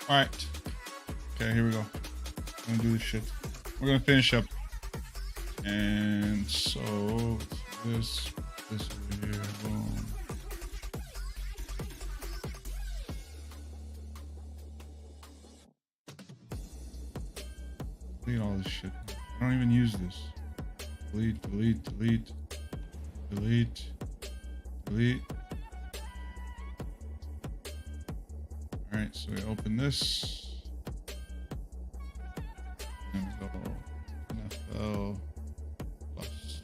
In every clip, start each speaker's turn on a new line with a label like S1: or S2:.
S1: All right. Okay, here we go. I'm gonna do this shit. We're gonna finish up. And so this over here. Boom. Delete all this shit. I don't even use this. Delete, delete, delete, delete, delete. All right, so we open this. And we go NFL Plus.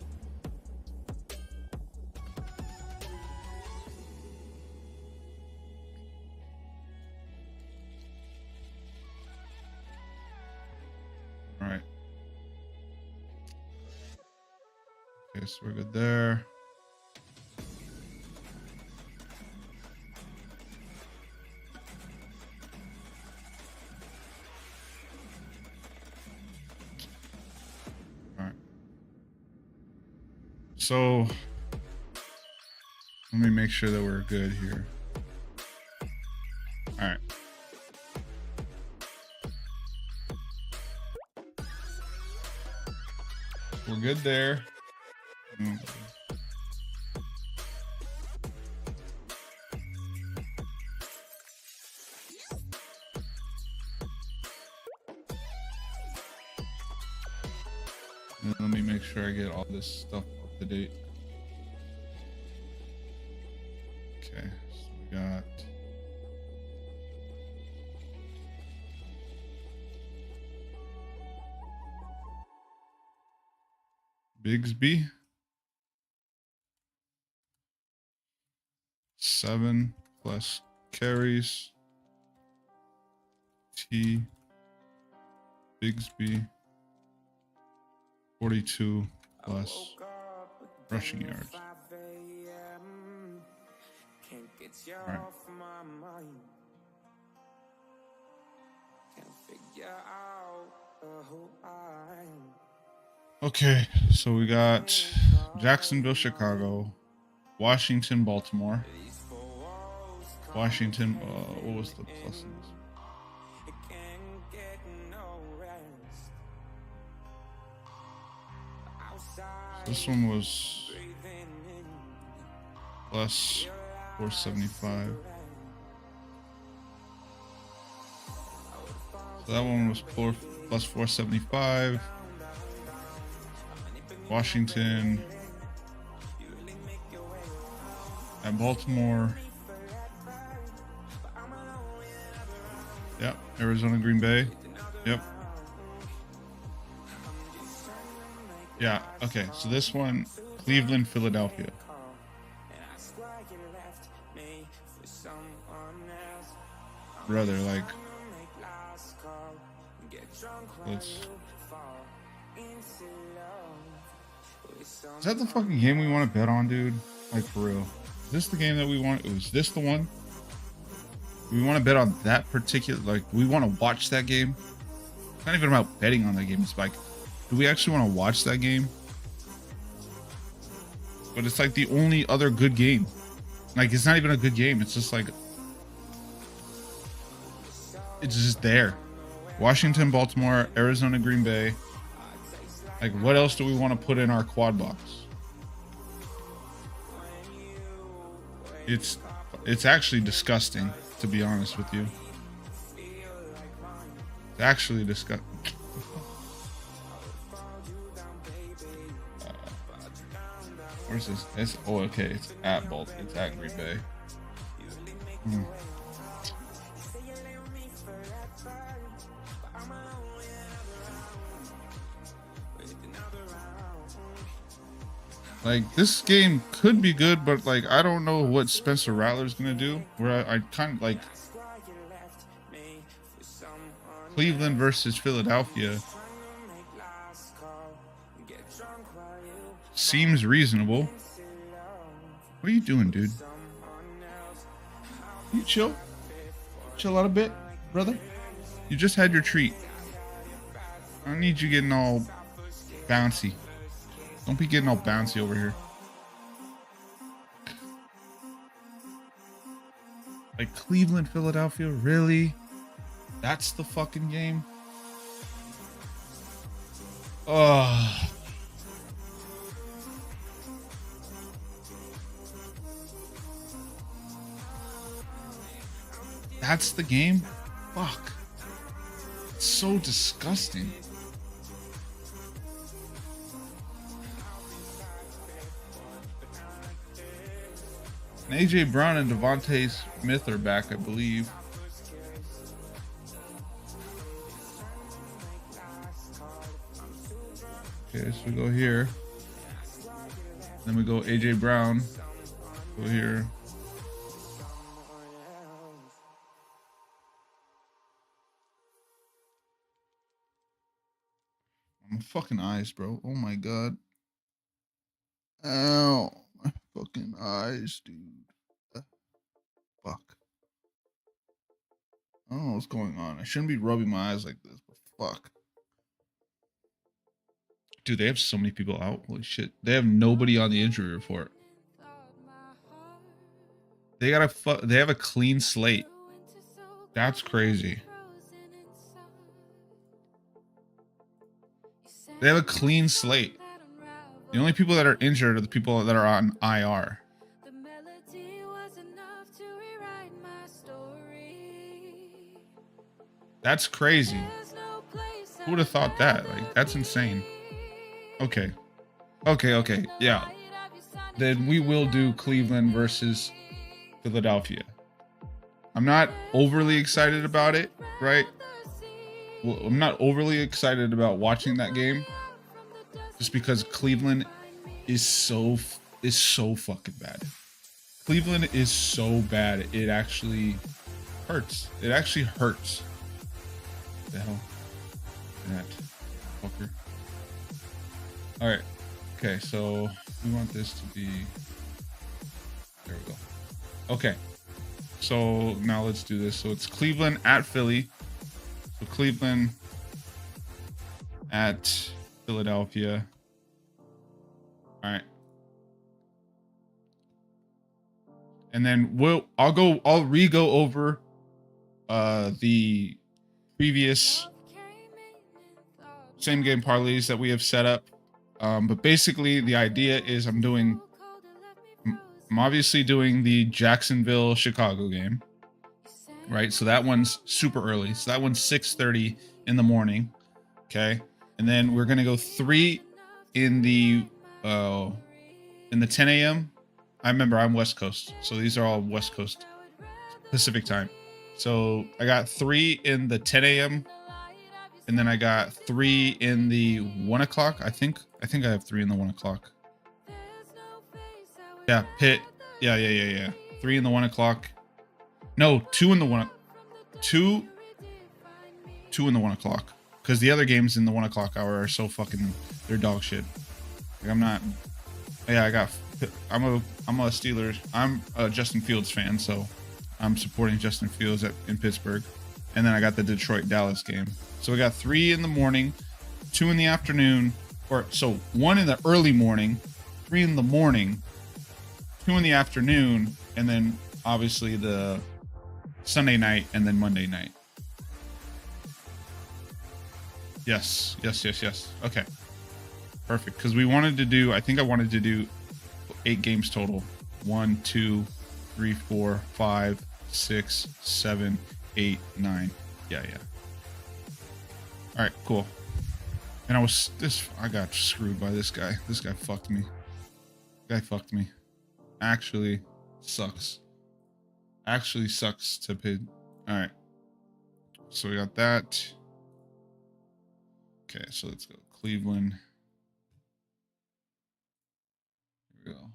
S1: All right. Okay, so we're good there. All right. So let me make sure that we're good here. All right. We're good there. And let me make sure I get all this stuff up to date. Okay, so we got Bigsby 7 plus carries. T Bigsby 42 plus rushing yards. All right. Okay, so we got Jacksonville, Chicago, Washington, Baltimore. Washington, what was the pluses? This one was plus 475. So that one was plus 475. Washington and Baltimore. Yep. Arizona, Green Bay. Yep. Yeah. Okay. So this one, Cleveland, Philadelphia. Brother, like, let's. Is that the fucking game we want to bet on, dude? Like, for real. Is this the game that we want? Was this the one? We want to bet on that particular, like, we want to watch that game. It's not even about betting on that game. It's like, do we actually want to watch that game? But it's like the only other good game. Like, it's not even a good game. It's just like, it's just there. Washington, Baltimore, Arizona, Green Bay. Like, what else do we want to put in our quad box? It's actually disgusting, to be honest with you. It's actually disgusting. Where's this? It's, oh, okay. It's at Baltimore. It's at Green Bay. Like, this game could be good, but like, I don't know what Spencer Rattler's gonna do. Where I kind of like Cleveland versus Philadelphia seems reasonable. What are you doing, dude? You chill out a bit, brother. You just had your treat. I don't need you getting all bouncy. Don't be getting all bouncy over here. Like, Cleveland, Philadelphia, really? That's the fucking game. Oh. That's the game? Fuck. It's so disgusting. And AJ Brown and Devontae Smith are back, I believe. Okay, so we go here. Then we go AJ Brown. Go here. My fucking eyes, bro. Oh my god. Ow. My fucking eyes, dude. Fuck. I don't know what's going on. I shouldn't be rubbing my eyes like this, but fuck. Dude, they have so many people out. Holy shit. They have nobody on the injury report. They have a clean slate. That's crazy. They have a clean slate. The only people that are injured are the people that are on IR. That's crazy. Who would have thought that? Like, that's insane. Okay. Okay. Yeah. Then we will do Cleveland versus Philadelphia. I'm not overly excited about it, right? Well, I'm not overly excited about watching that game just because Cleveland is so fucking bad. Cleveland is so bad. It actually hurts. It actually hurts. What the hell? That fucker. All right. Okay, so we want this to be. There we go. Okay. So now let's do this. So it's Cleveland at Philly. So Cleveland at Philadelphia. All right. And then I'll re-go over the previous same game parlays that we have set up. But basically the idea is I'm obviously doing the Jacksonville Chicago game, right? So that one's super early. So that one's 6:30 in the morning. Okay. And then we're going to go 3 in the 10 a.m. I remember I'm West Coast. So these are all West Coast Pacific time. So I got 3 in the 10 a.m. And then I got 3 in the 1 o'clock. I think I have 3 in the 1 o'clock. Yeah, Pitt. Yeah. 3 in the 1 o'clock. No, 2 in the 1. 2 in the 1 o'clock. Because the other games in the 1 o'clock hour are so fucking, they're dog shit. Like I'm a Steelers. I'm a Justin Fields fan, so I'm supporting Justin Fields in Pittsburgh. And then I got the Detroit-Dallas game. So we got 3 in the morning, 2 in the afternoon, 1 in the early morning, 3 in the morning, 2 in the afternoon, and then obviously the Sunday night and then Monday night. Yes. Okay. Perfect. Because I wanted to do 8 games total. 1, 2, 3, 4, 5, 6, 7, 8, 9. Yeah. All right, cool. And I got screwed by this guy. This guy fucked me. Actually sucks to pay. All right. So we got that. Okay, so let's go Cleveland. Here we go.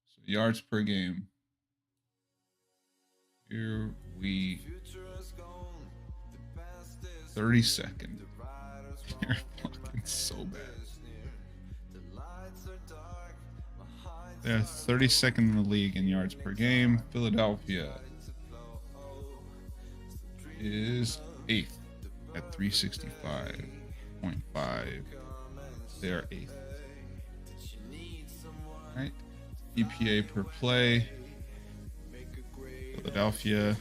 S1: So yards per game. Here we 32nd. You're fucking so bad. They're 32nd in the league in yards per game. Philadelphia is 8th at 365.5. They are 8th. All right. EPA per play. Philadelphia. All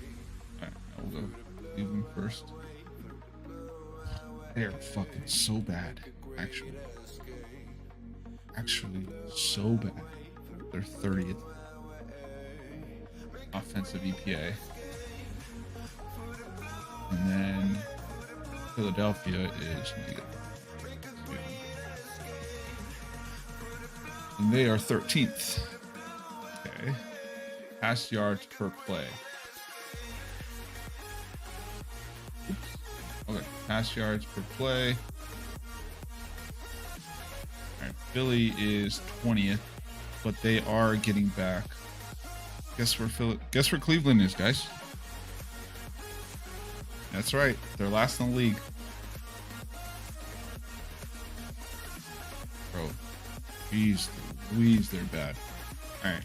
S1: right, we'll go Cleveland first. They're fucking so bad. Actually so bad. They're 30th offensive EPA. And then Philadelphia is negative. And they are 13th. Okay. Pass yards per play. Okay. Pass yards per play. All right. Philly is 20th, but they are getting back. Guess where Cleveland is, guys. That's right. They're last in the league. Bro. Jeez Louise, they're bad. All right.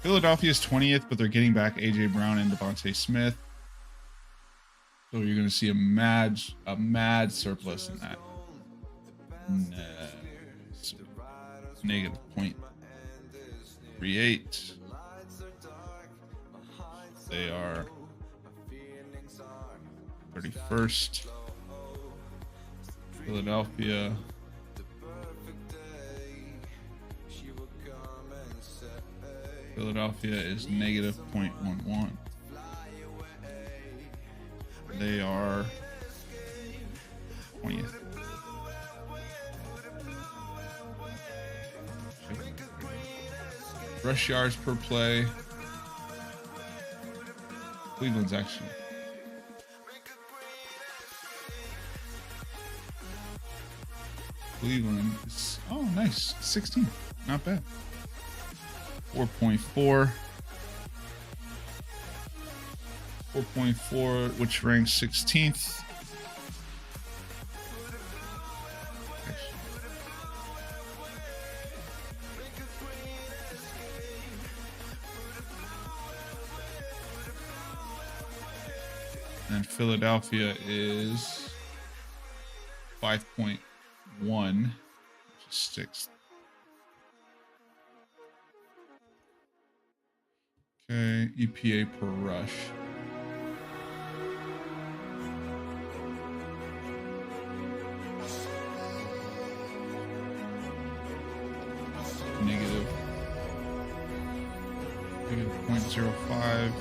S1: Philadelphia is 20th, but they're getting back A.J. Brown and Devontae Smith. So you're going to see a mad surplus in that. Negative 0.38. They are 31st. Philadelphia. Philadelphia is negative 0.11. They are 20th. Rush yards per play. Cleveland's actually. Cleveland is, oh, nice. 16. Not bad. 4.4. 4.4, which ranks 16th. And Philadelphia is 5.1, which is 6th. Okay, EPA per rush. Negative 0.05.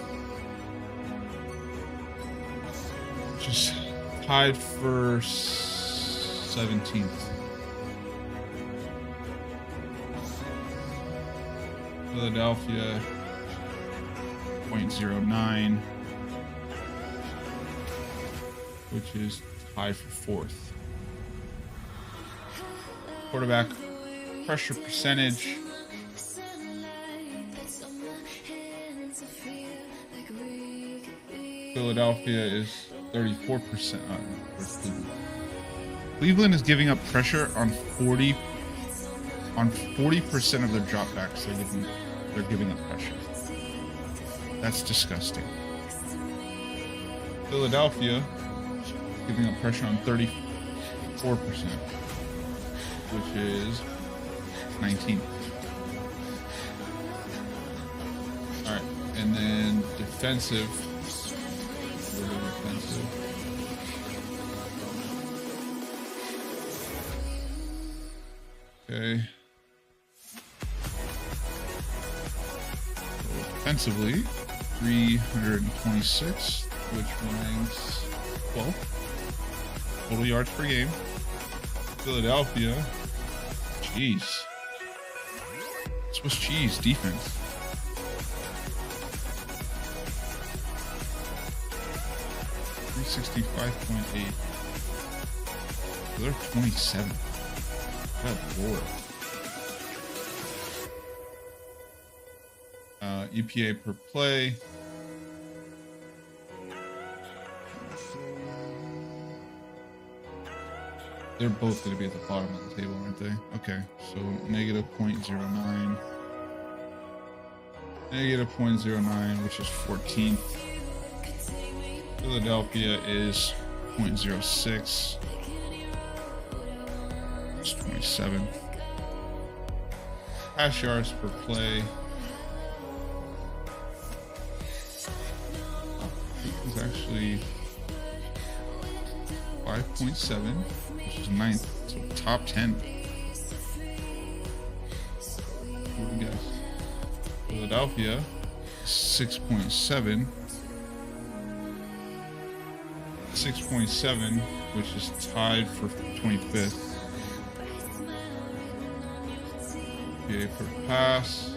S1: Just tied for 17th. Philadelphia 0.09, which is tied for 4th. Quarterback pressure percentage. Philadelphia is 34%. Cleveland is giving up pressure on 40% of their dropbacks. They're giving up pressure. That's disgusting. Philadelphia giving up pressure on 34%, which is 19. All right, and then defensive. Okay. Offensively, 326, which ranks 12 total yards per game. Philadelphia, jeez, Swiss cheese defense. $365.8. They're 27. Good lord. EPA per play. They're both going to be at the bottom of the table, aren't they? Okay, so negative 0.09. Negative 0.09, which is 14th. Philadelphia is 0.06. It's 27th. Pass yards per play. It's actually 5.7, which is ninth, so top 10. What do you guess? Philadelphia, 6.7. 6.7, which is tied for 25th. Okay, for pass,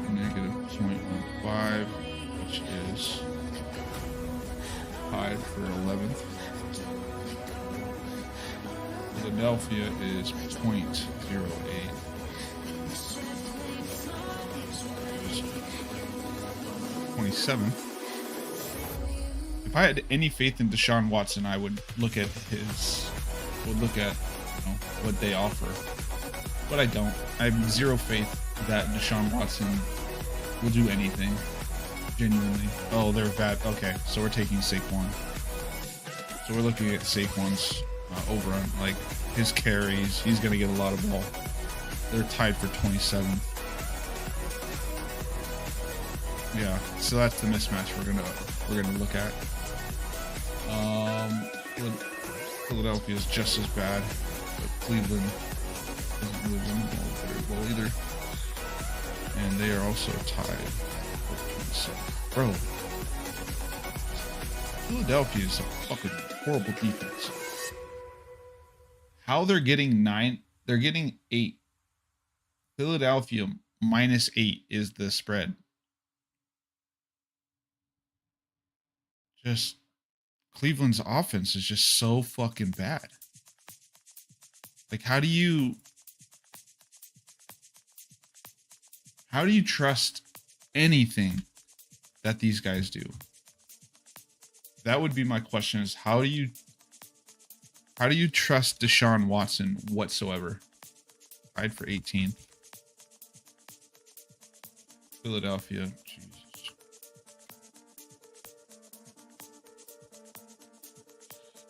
S1: negative 0.15, which is tied for 11th. Philadelphia is 0.08. 27th. If I had any faith in Deshaun Watson, I would look at what they offer. But I don't. I have zero faith that Deshaun Watson will do anything. Genuinely. Oh, they're bad. Okay, so we're taking Saquon. So we're looking at Saquon's over on like his carries. He's gonna get a lot of ball. They're tied for 27th. Yeah, so that's the mismatch we're gonna look at. Philadelphia is just as bad, but Cleveland doesn't really win the ball very well either, and they are also tied with 27. Bro, Philadelphia is a fucking horrible defense. How they're getting 9? They're getting 8. Philadelphia -8 is the spread. Just Cleveland's offense is just so fucking bad. Like, how do you trust anything that these guys do? That would be my question, is how do you trust Deshaun Watson whatsoever? Tied for 18th. Philadelphia. Jesus.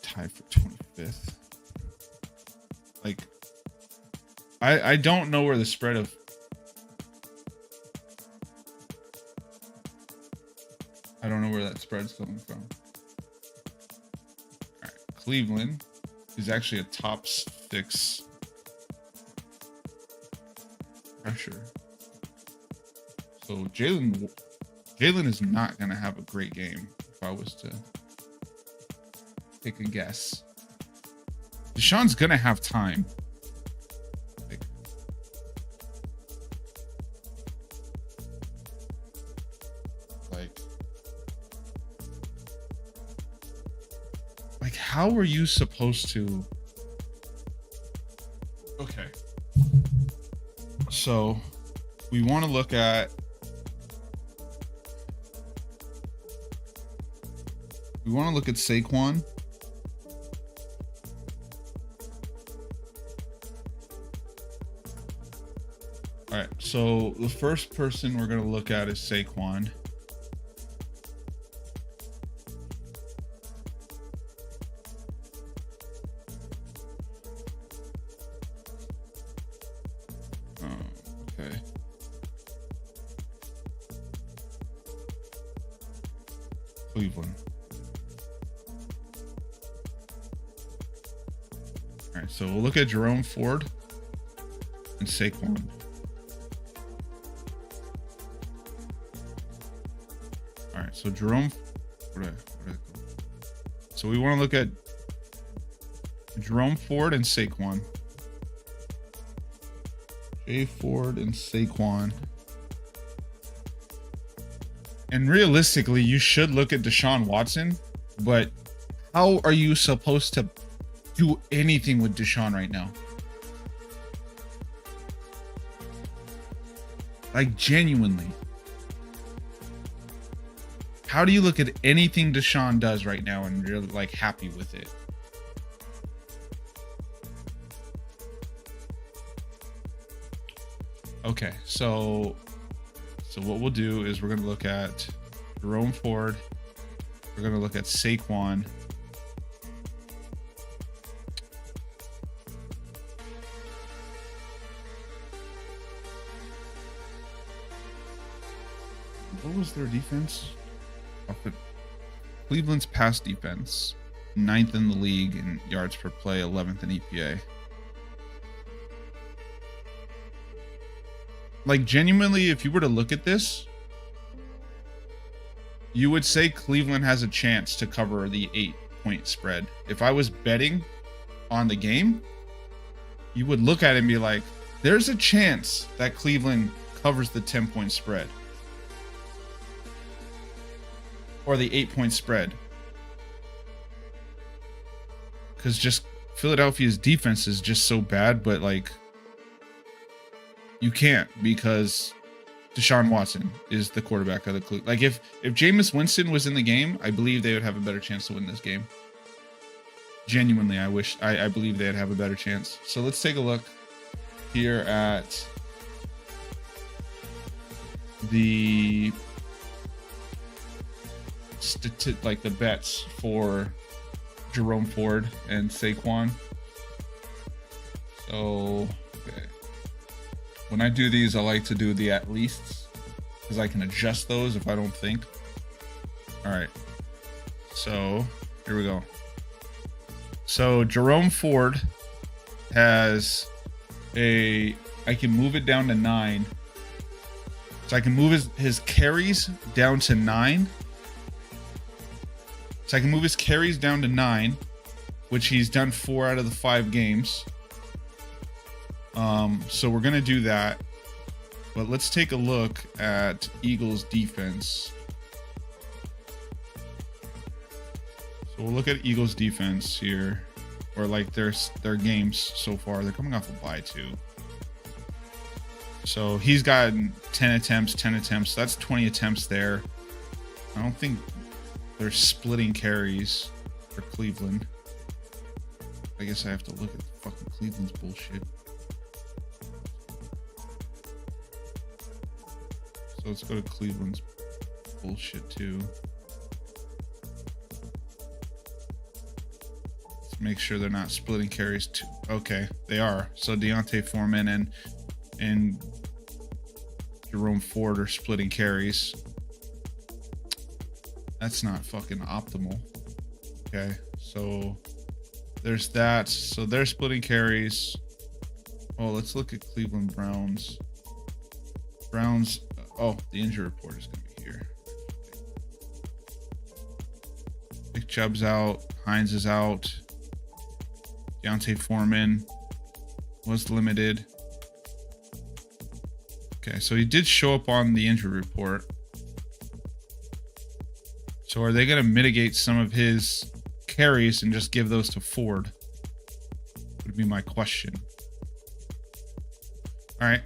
S1: Tied for 25th. Like, I don't know where the spread of I don't know where that spread's coming from. All right, Cleveland is actually a top 6 pressure. So Jalen is not gonna have a great game if I was to take a guess. Deshaun's gonna have time. Like how are you supposed to? Okay. So we want to look at Saquon. All right, so the first person we're going to look at is Saquon. Okay. Cleveland. All right, so we'll look at Jerome Ford and Saquon. All right, so Jerome. So we want to look at Jerome Ford and Saquon. Jay Ford and Saquon. And realistically, you should look at Deshaun Watson, but how are you supposed to do anything with Deshaun right now? Like, genuinely. How do you look at anything Deshaun does right now and you're like happy with it? Okay, so what we'll do is we're going to look at Jerome Ford. We're going to look at Saquon. What was their defense? Cleveland's pass defense, 9th in the league in yards per play, 11th in EPA. Like, genuinely, if you were to look at this, you would say Cleveland has a chance to cover the 8-point spread. If I was betting on the game, you would look at it and be like, there's a chance that Cleveland covers the 10-point spread. Or the 8-point spread. Because just Philadelphia's defense is just so bad, but like, you can't, because Deshaun Watson is the quarterback of the Cleveland. Like, if Jameis Winston was in the game, I believe they would have a better chance to win this game. Genuinely, I believe they'd have a better chance. So let's take a look here at the like the bets for Jerome Ford and Saquon. So, okay. When I do these, I like to do the at leasts because I can adjust those if I don't think. All right. So here we go. So Jerome Ford has I can move it down to 9. So I can move his carries down to 9. So I can move his carries down to 9, which he's done 4 out of the 5 games. So we're going to do that. But let's take a look at Eagles defense. So we'll look at Eagles defense here, or like their games so far. They're coming off a bye too. So he's gotten 10 attempts. That's 20 attempts there. I don't think they're splitting carries for Cleveland. I guess I have to look at fucking Cleveland's bullshit. So let's go to Cleveland's bullshit too. Let's make sure they're not splitting carries too. Okay, they are. So Deontay Foreman and Jerome Ford are splitting carries. That's not fucking optimal. Okay, so there's that. So they're splitting carries. Oh, let's look at Cleveland Browns. Oh, the injury report is going to be here. Nick Chubb's out. Hines is out. Deontay Foreman was limited. Okay, so he did show up on the injury report. So are they going to mitigate some of his carries and just give those to Ford? Would be my question. All right.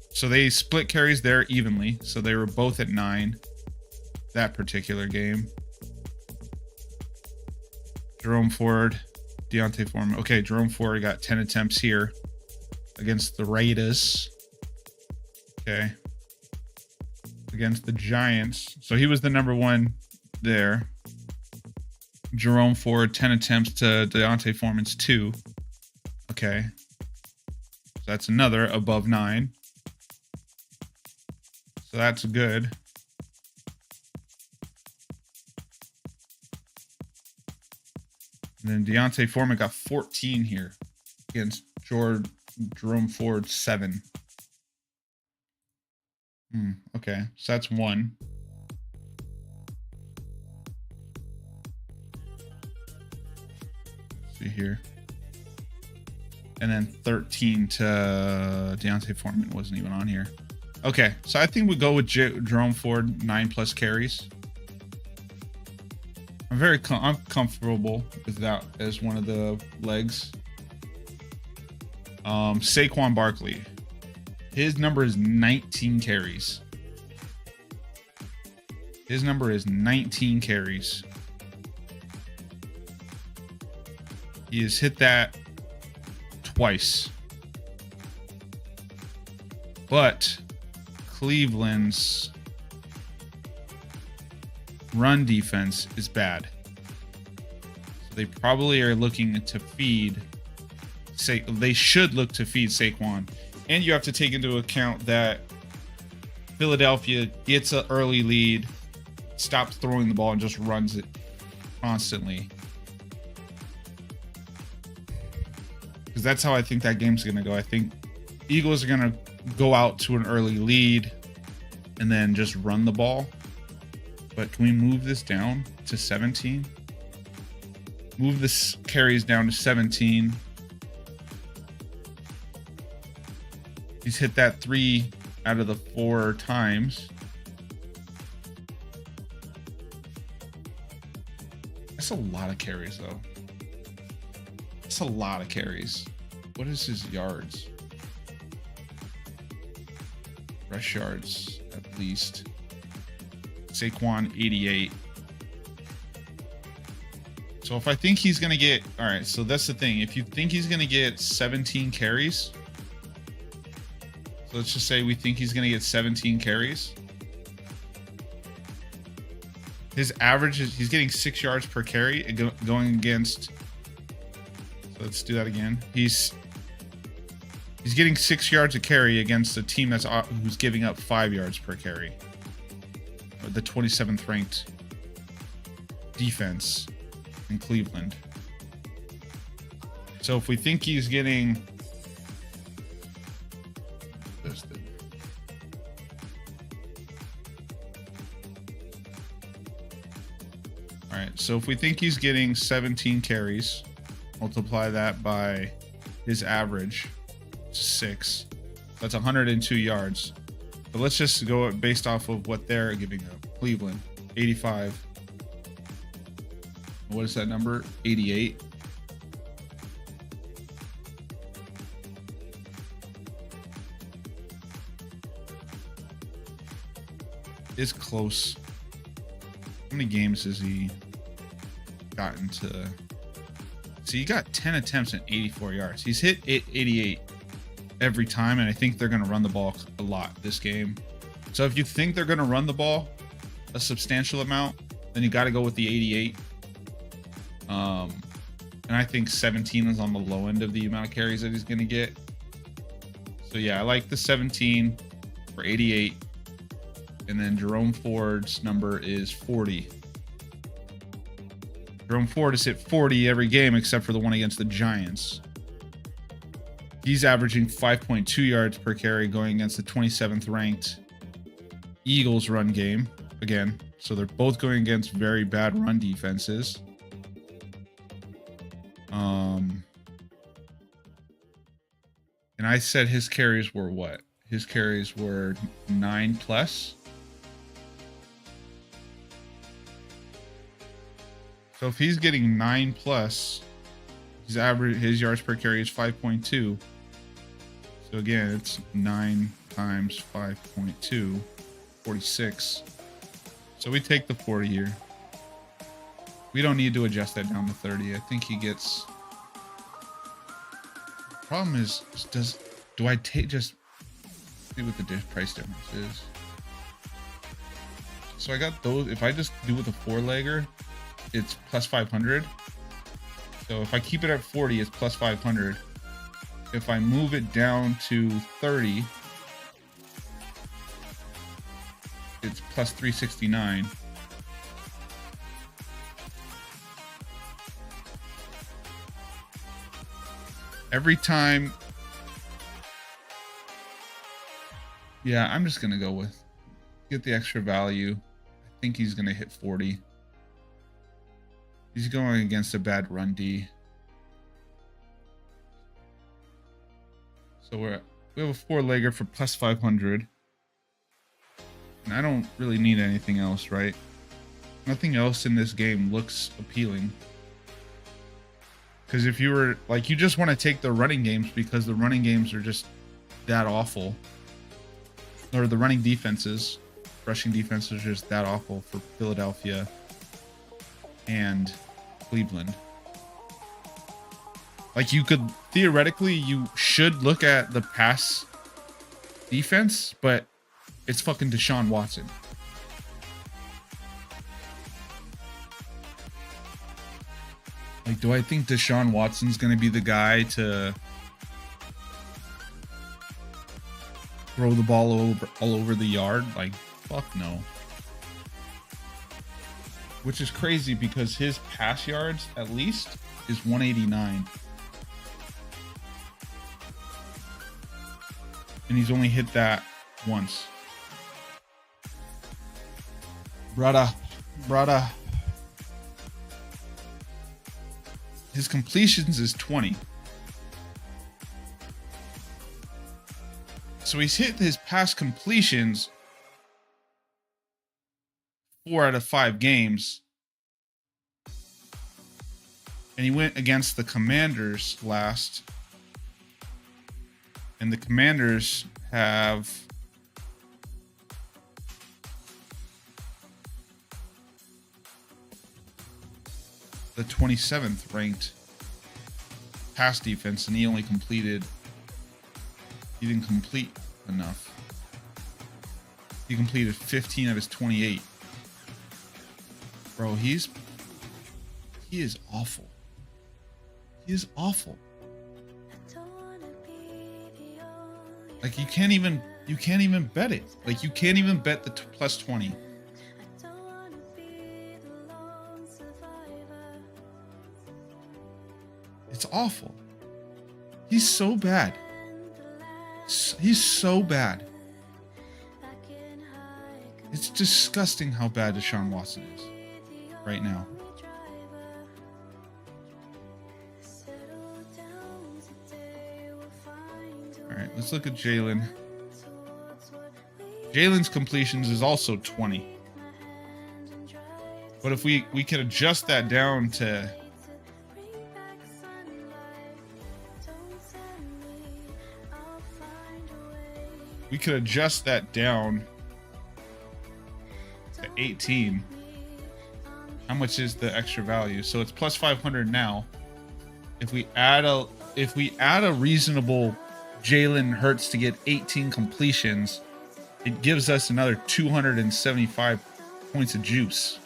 S1: So they split carries there evenly. So they were both at 9 that particular game. Jerome Ford, Deontay Foreman. Okay, Jerome Ford got 10 attempts here against the Raiders. Okay. Against the Giants. So he was the number 1 there. Jerome Ford, 10 attempts to Deontay Foreman's 2. Okay. So that's another above 9. So that's good. And then Deontay Foreman got 14 here against Jerome Ford 7. Okay, so that's 1. Let's see here. And then 13 to Deontay Foreman wasn't even on here. Okay, so I think we go with Jerome Ford, 9+ carries. I'm comfortable with that as one of the legs. Saquon Barkley. His number is 19 carries. His number is 19 carries. He has hit that twice. But Cleveland's run defense is bad. So they probably are looking to feed. They should look to feed Saquon. And you have to take into account that Philadelphia gets an early lead stops throwing the ball and just runs it constantly. Because that's how I think that game's going to go. I think Eagles are going to go out to an early lead and then just run the ball. But can we move this down to 17? Move this carries down to 17. He's hit that 3 out of the 4 times. That's a lot of carries, though. That's a lot of carries. What is his yards? Rush yards, at least. Saquon, 88. So if I think he's going to get... All right, so that's the thing. If you think he's going to get 17 carries... So let's just say we think he's going to get 17 carries. His average is... He's getting 6 yards per carry going against... So let's do that again. He's getting 6 yards a carry against a team that's who's giving up 5 yards per carry. The 27th ranked defense in Cleveland. So if we think he's getting all right, so if we think he's getting 17 carries, multiply that by his average, 6. That's 102 yards. But let's just go based off of what they're giving up. Cleveland, 85. What is that number? 88. It's close. How many games has he gotten to? So he got 10 attempts and 84 yards. He's hit 88 every time, and I think they're going to run the ball a lot this game. So if you think they're going to run the ball a substantial amount, then you got to go with the 88. And I think 17 is on the low end of the amount of carries that he's going to get. So yeah, I like the 17 for 88. And then Jerome Ford's number is 40. Jerome Ford has hit 40 every game except for the one against the Giants. He's averaging 5.2 yards per carry going against the 27th ranked Eagles run game. Again, so they're both going against very bad run defenses. And I said his carries were what? His carries were 9+. So if he's getting 9+, his yards per carry is 5.2. So again, it's 9 times 5.2, 46. So we take the 40 here. We don't need to adjust that down to 30. I think he gets... Problem is, do I take just see what the price difference is? So I got those. If I just do with a 4-legger, it's plus 500. So if I keep it at 40, it's plus 500. If I move it down to 30, it's plus 369. Every time. Yeah, I'm just going to go with get the extra value. I think he's going to hit 40. He's going against a bad run D. So we have a 4-legger for plus 500. And I don't really need anything else, right? Nothing else in this game looks appealing. Because if you were like, you just want to take the running games because the running games are just that awful. Or the running defenses, rushing defenses are just that awful for Philadelphia and Cleveland. Like you could theoretically, you should look at the pass defense, but it's fucking Deshaun Watson. Like, do I think Deshaun Watson's going to be the guy to throw the ball all over the yard? Like, fuck no. which is crazy because his pass yards at least is 189. And he's only hit that once. Brother. His completions is 20. So he's hit his pass completions 4 out of 5 games. And he went against the Commanders last. And the Commanders have the 27th ranked pass defense, and he only completed, he didn't complete enough. He completed 15 of his 28. Bro, he is awful. He is awful. Like you can't even bet it. Like you can't even bet the plus 20. It's awful. He's so bad. He's so bad. It's disgusting how bad Deshaun Watson is right now. All right, let's look at Jalen. Jalen's completions is also 20. But if we could adjust that down to to 18. How much is the extra value? So it's plus 500 now. If we add a reasonable Jalen Hurts to get 18 completions, it gives us another 275 points of juice.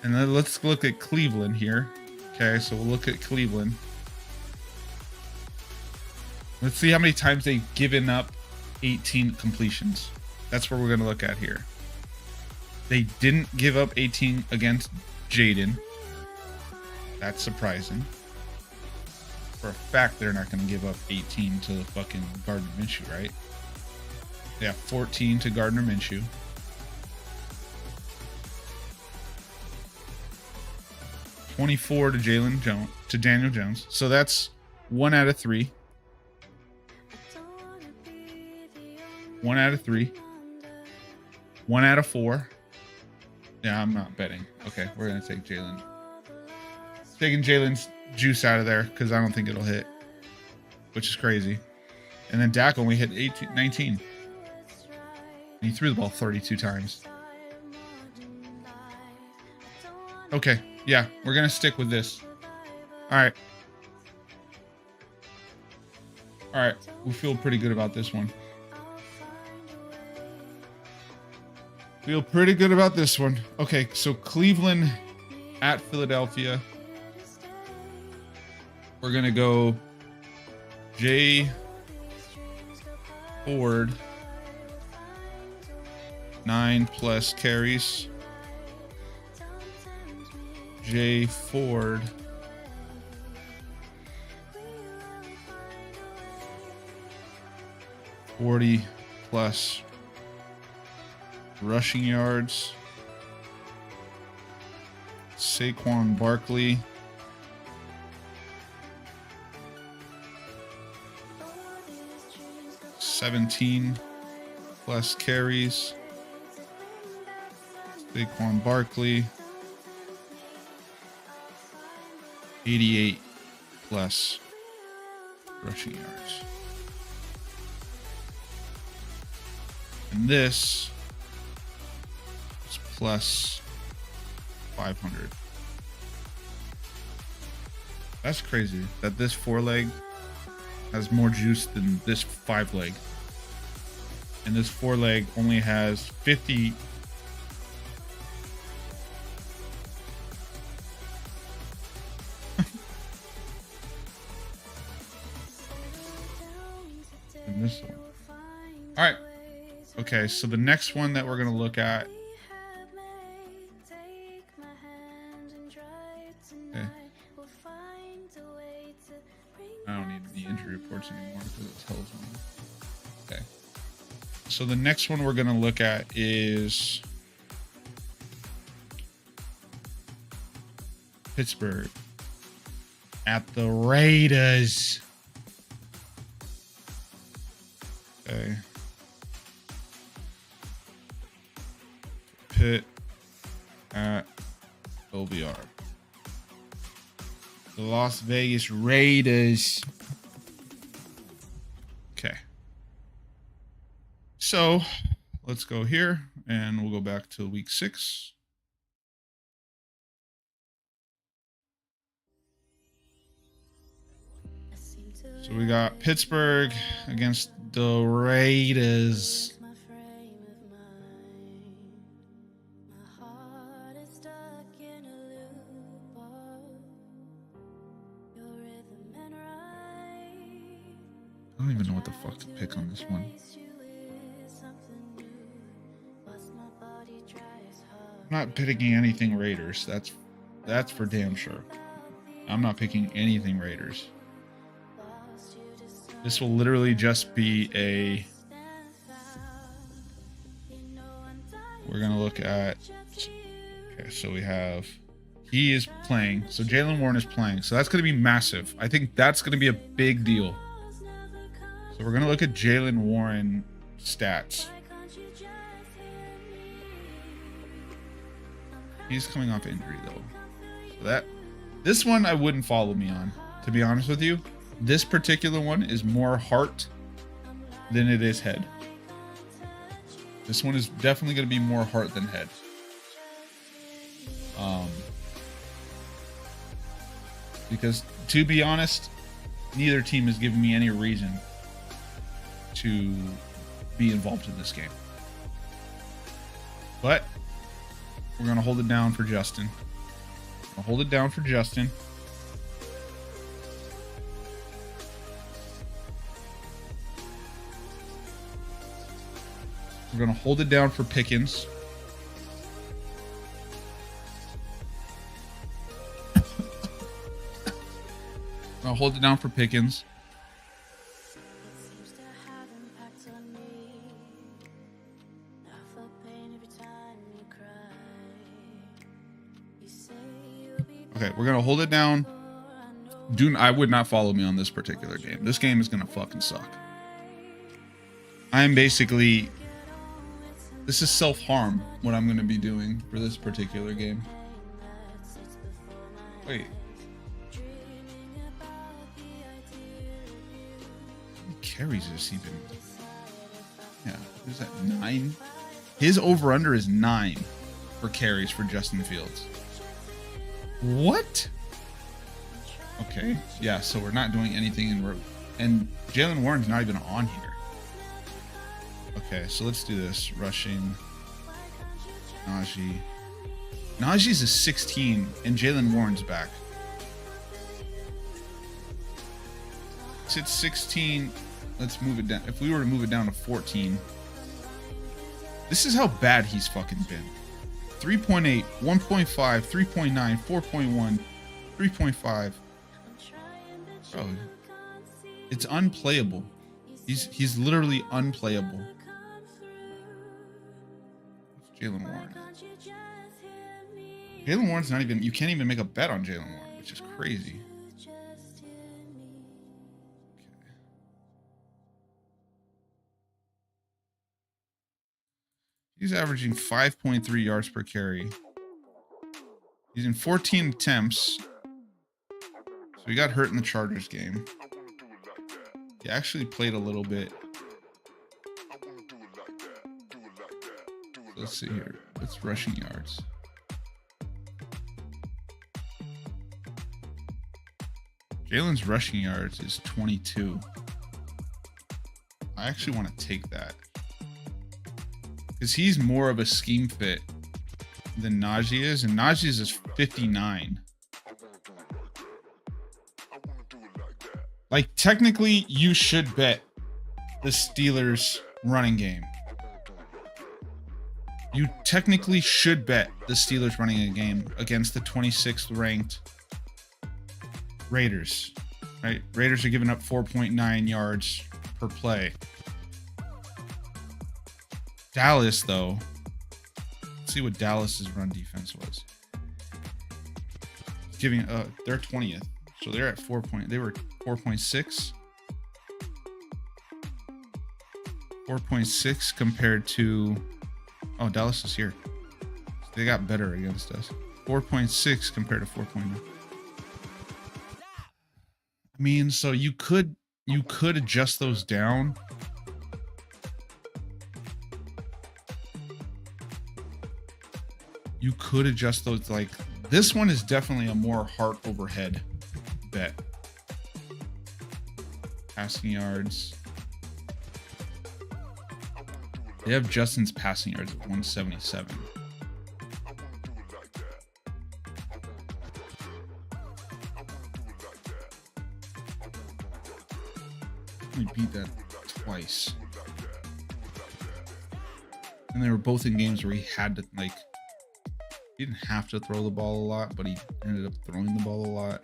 S1: And then let's look at Cleveland here. Okay, so we'll look at Cleveland. Let's see how many times they've given up 18 completions. That's what we're going to look at here. They didn't give up 18 against Jaden. That's surprising. For a fact, they're not going to give up 18 to fucking Gardner Minshew, right? They have 14 to Gardner Minshew. $24 to Daniel Jones. So that's 1 out of 3. 1 out of 3. 1 out of 4. Yeah, I'm not betting. Okay, we're going to take Jalen. Taking Jalen's juice out of there because I don't think it'll hit, which is crazy. And then Dak only hit 19. And he threw the ball 32 times. Okay, yeah, we're going to stick with this. All right. All right, we feel pretty good about this one. Feel pretty good about this one. Okay, so Cleveland at Philadelphia. We're going to go Jay Ford, 9+ carries. Jay Ford, +40 rushing yards. Saquon Barkley, +17 carries. Saquon Barkley, 88+ rushing yards. And this is plus 500. That's crazy that this 4-leg has more juice than this 5-leg. And this 4-leg only has 50. And this one. All right. Okay, so the next one that we're going to look at I don't need any injury reports anymore because it tells me. Okay. So the next one we're going to look at is Pittsburgh at the Raiders. Okay. Pitt at OBR. The Las Vegas Raiders. Okay. So let's go here and we'll go back to week 6. So we got Pittsburgh against the Raiders. I don't even know what the fuck to pick on this one. I'm not picking anything Raiders. That's for damn sure. I'm not picking anything Raiders. This will literally just be a... We're going to look at... Okay, so we have... He is playing. So Jaylen Warren is playing. So that's going to be massive. I think that's going to be a big deal. So we're going to look at Jaylen Warren stats. He's coming off injury, though. So this one I wouldn't follow me on, to be honest with you. This particular one is more heart than it is head. This one is definitely going to be more heart than head. Because, to be honest, neither team has given me any reason to be involved in this game. But we're going to hold it down for Justin. I'll hold it down for Justin. We're going to hold it down for Pickens. I'll hold it down for Pickens. Okay, we're going to hold it down. I would not follow me on this particular game. This game is going to fucking suck. I'm basically... This is self-harm, what I'm going to be doing for this particular game. Wait. How many carries has he been? Yeah, what is that, 9? His over-under is 9 for carries for Justin Fields. What? Okay, yeah, so we're not doing anything in... And Jaylen Warren's not even on here. Okay, so let's do this. Rushing. Najee. Najee's a 16, and Jaylen Warren's back. It's at 16. Let's move it down. If we were to move it down to 14. This is how bad he's fucking been. 3.8, 1.5, 3.9, 4.1, 3.5. Bro, it's unplayable. He's literally unplayable. Jaylen Warren. Jaylen Warren's not even... You can't even make a bet on Jaylen Warren, which is crazy. Okay. He's averaging 5.3 yards per carry. He's in 14 attempts. So he got hurt in the Chargers game. He actually played a little bit. Let's see here. What's rushing yards? Jalen's rushing yards is 22. I actually want to take that. Because he's more of a scheme fit than Najee is. And Najee's is 59. Like, technically, you should bet the Steelers running game. You technically should bet the Steelers running a game against the 26th ranked Raiders. right? Raiders are giving up 4.9 yards per play. Dallas, though, let's see what Dallas's run defense was. Giving they're 20th, so they're at 4 point. They were 4.6, 4.6 compared to. Oh, Dallas is here. They got better against us. 4.6 compared to 4.9. I mean, so you could adjust those down. You could adjust those. Like, this one is definitely a more heart over head bet. Passing yards. They have Justin's passing yards at 177. We beat that twice. And they were both in games where he had to, like, he didn't have to throw the ball a lot, but he ended up throwing the ball a lot.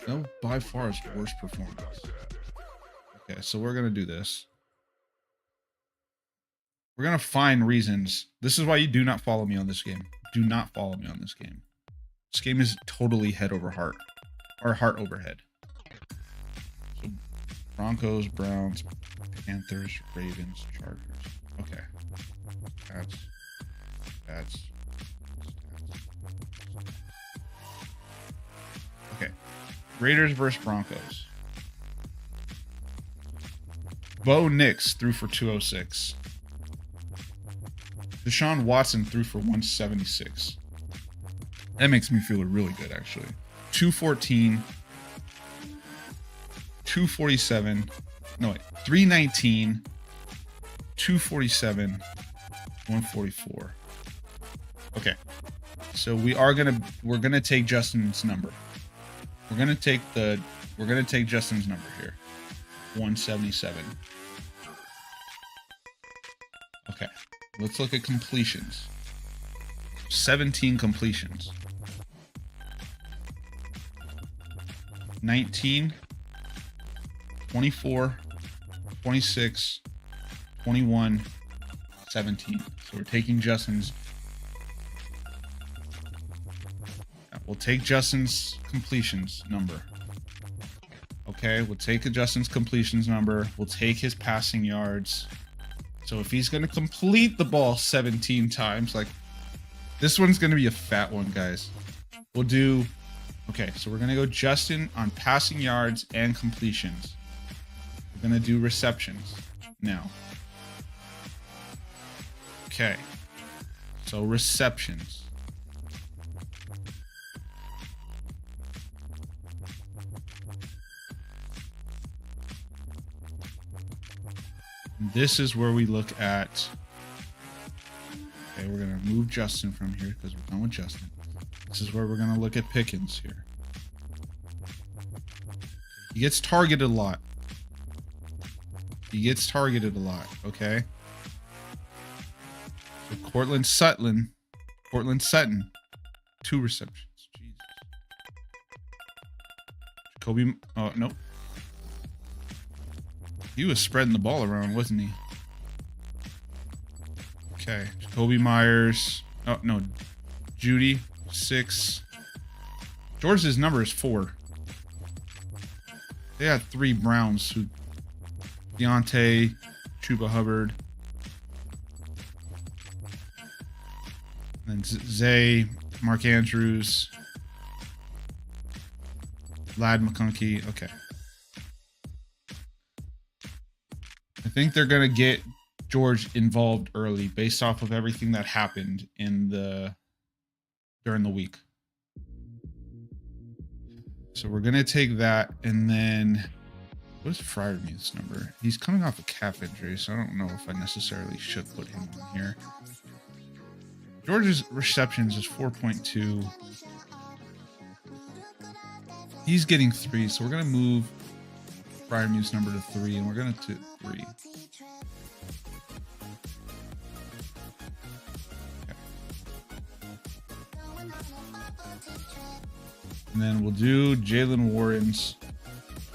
S1: That was by far his worst performance. Okay, so we're going to do this. We're going to find reasons. This is why you do not follow me on this game. Do not follow me on this game. This game is totally head over heart. Or heart over head. So Broncos, Browns, Panthers, Ravens, Chargers. Okay. That's. Okay. Raiders versus Broncos. Bo Nix threw for 206. Deshaun Watson threw for 176. That makes me feel really good, actually. 214, 247, no wait, 319, 247, 144. Okay. So we're gonna take Justin's number. We're gonna take Justin's number here. 177. Okay. Let's look at completions. 17 completions. 19, 24, 26, 21, 17. So we're taking Justin's. We'll take Justin's completions number. Okay, we'll take Justin's completions number. We'll take his passing yards. So if he's going to complete the ball 17 times, like, this one's going to be a fat one, guys. We'll do... Okay, so we're going to go Justin on passing yards and completions. We're going to do receptions now. Okay. So receptions. This is where we look at... Okay, we're going to move Justin from here because we're done with Justin. This is where we're going to look at Pickens here. He gets targeted a lot. Okay? So Cortland Sutton, 2 receptions. Jesus. Jacoby, oh, nope. He was spreading the ball around, wasn't he? Okay, Jacoby Myers. Oh, no. Judy, 6. George's number is 4. They had 3 Browns who... Deontay, Chuba Hubbard. And Zay, Mark Andrews. Lad McConkey. Okay. I think they're going to get George involved early based off of everything that happened during the week. So we're going to take that, and then what is Freiermuth's number? He's coming off a calf injury, so I don't know if I necessarily should put him on here. George's receptions is 4.2. He's getting 3, so we're going to move Freiermuth's number to 3, and we're going to 3. Okay. And then we'll do Jalen Warren's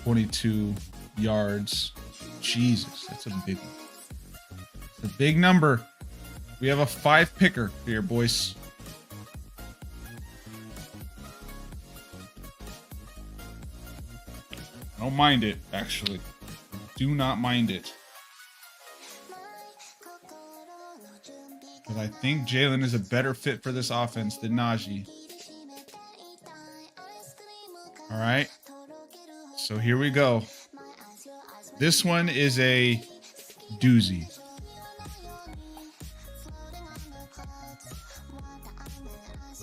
S1: 22 yards. Jesus, that's a big one. It's a big number. We have a 5 picker here, boys. I don't mind it, actually. Do not mind it. But I think Jalen is a better fit for this offense than Najee. All right. So here we go. This one is a doozy.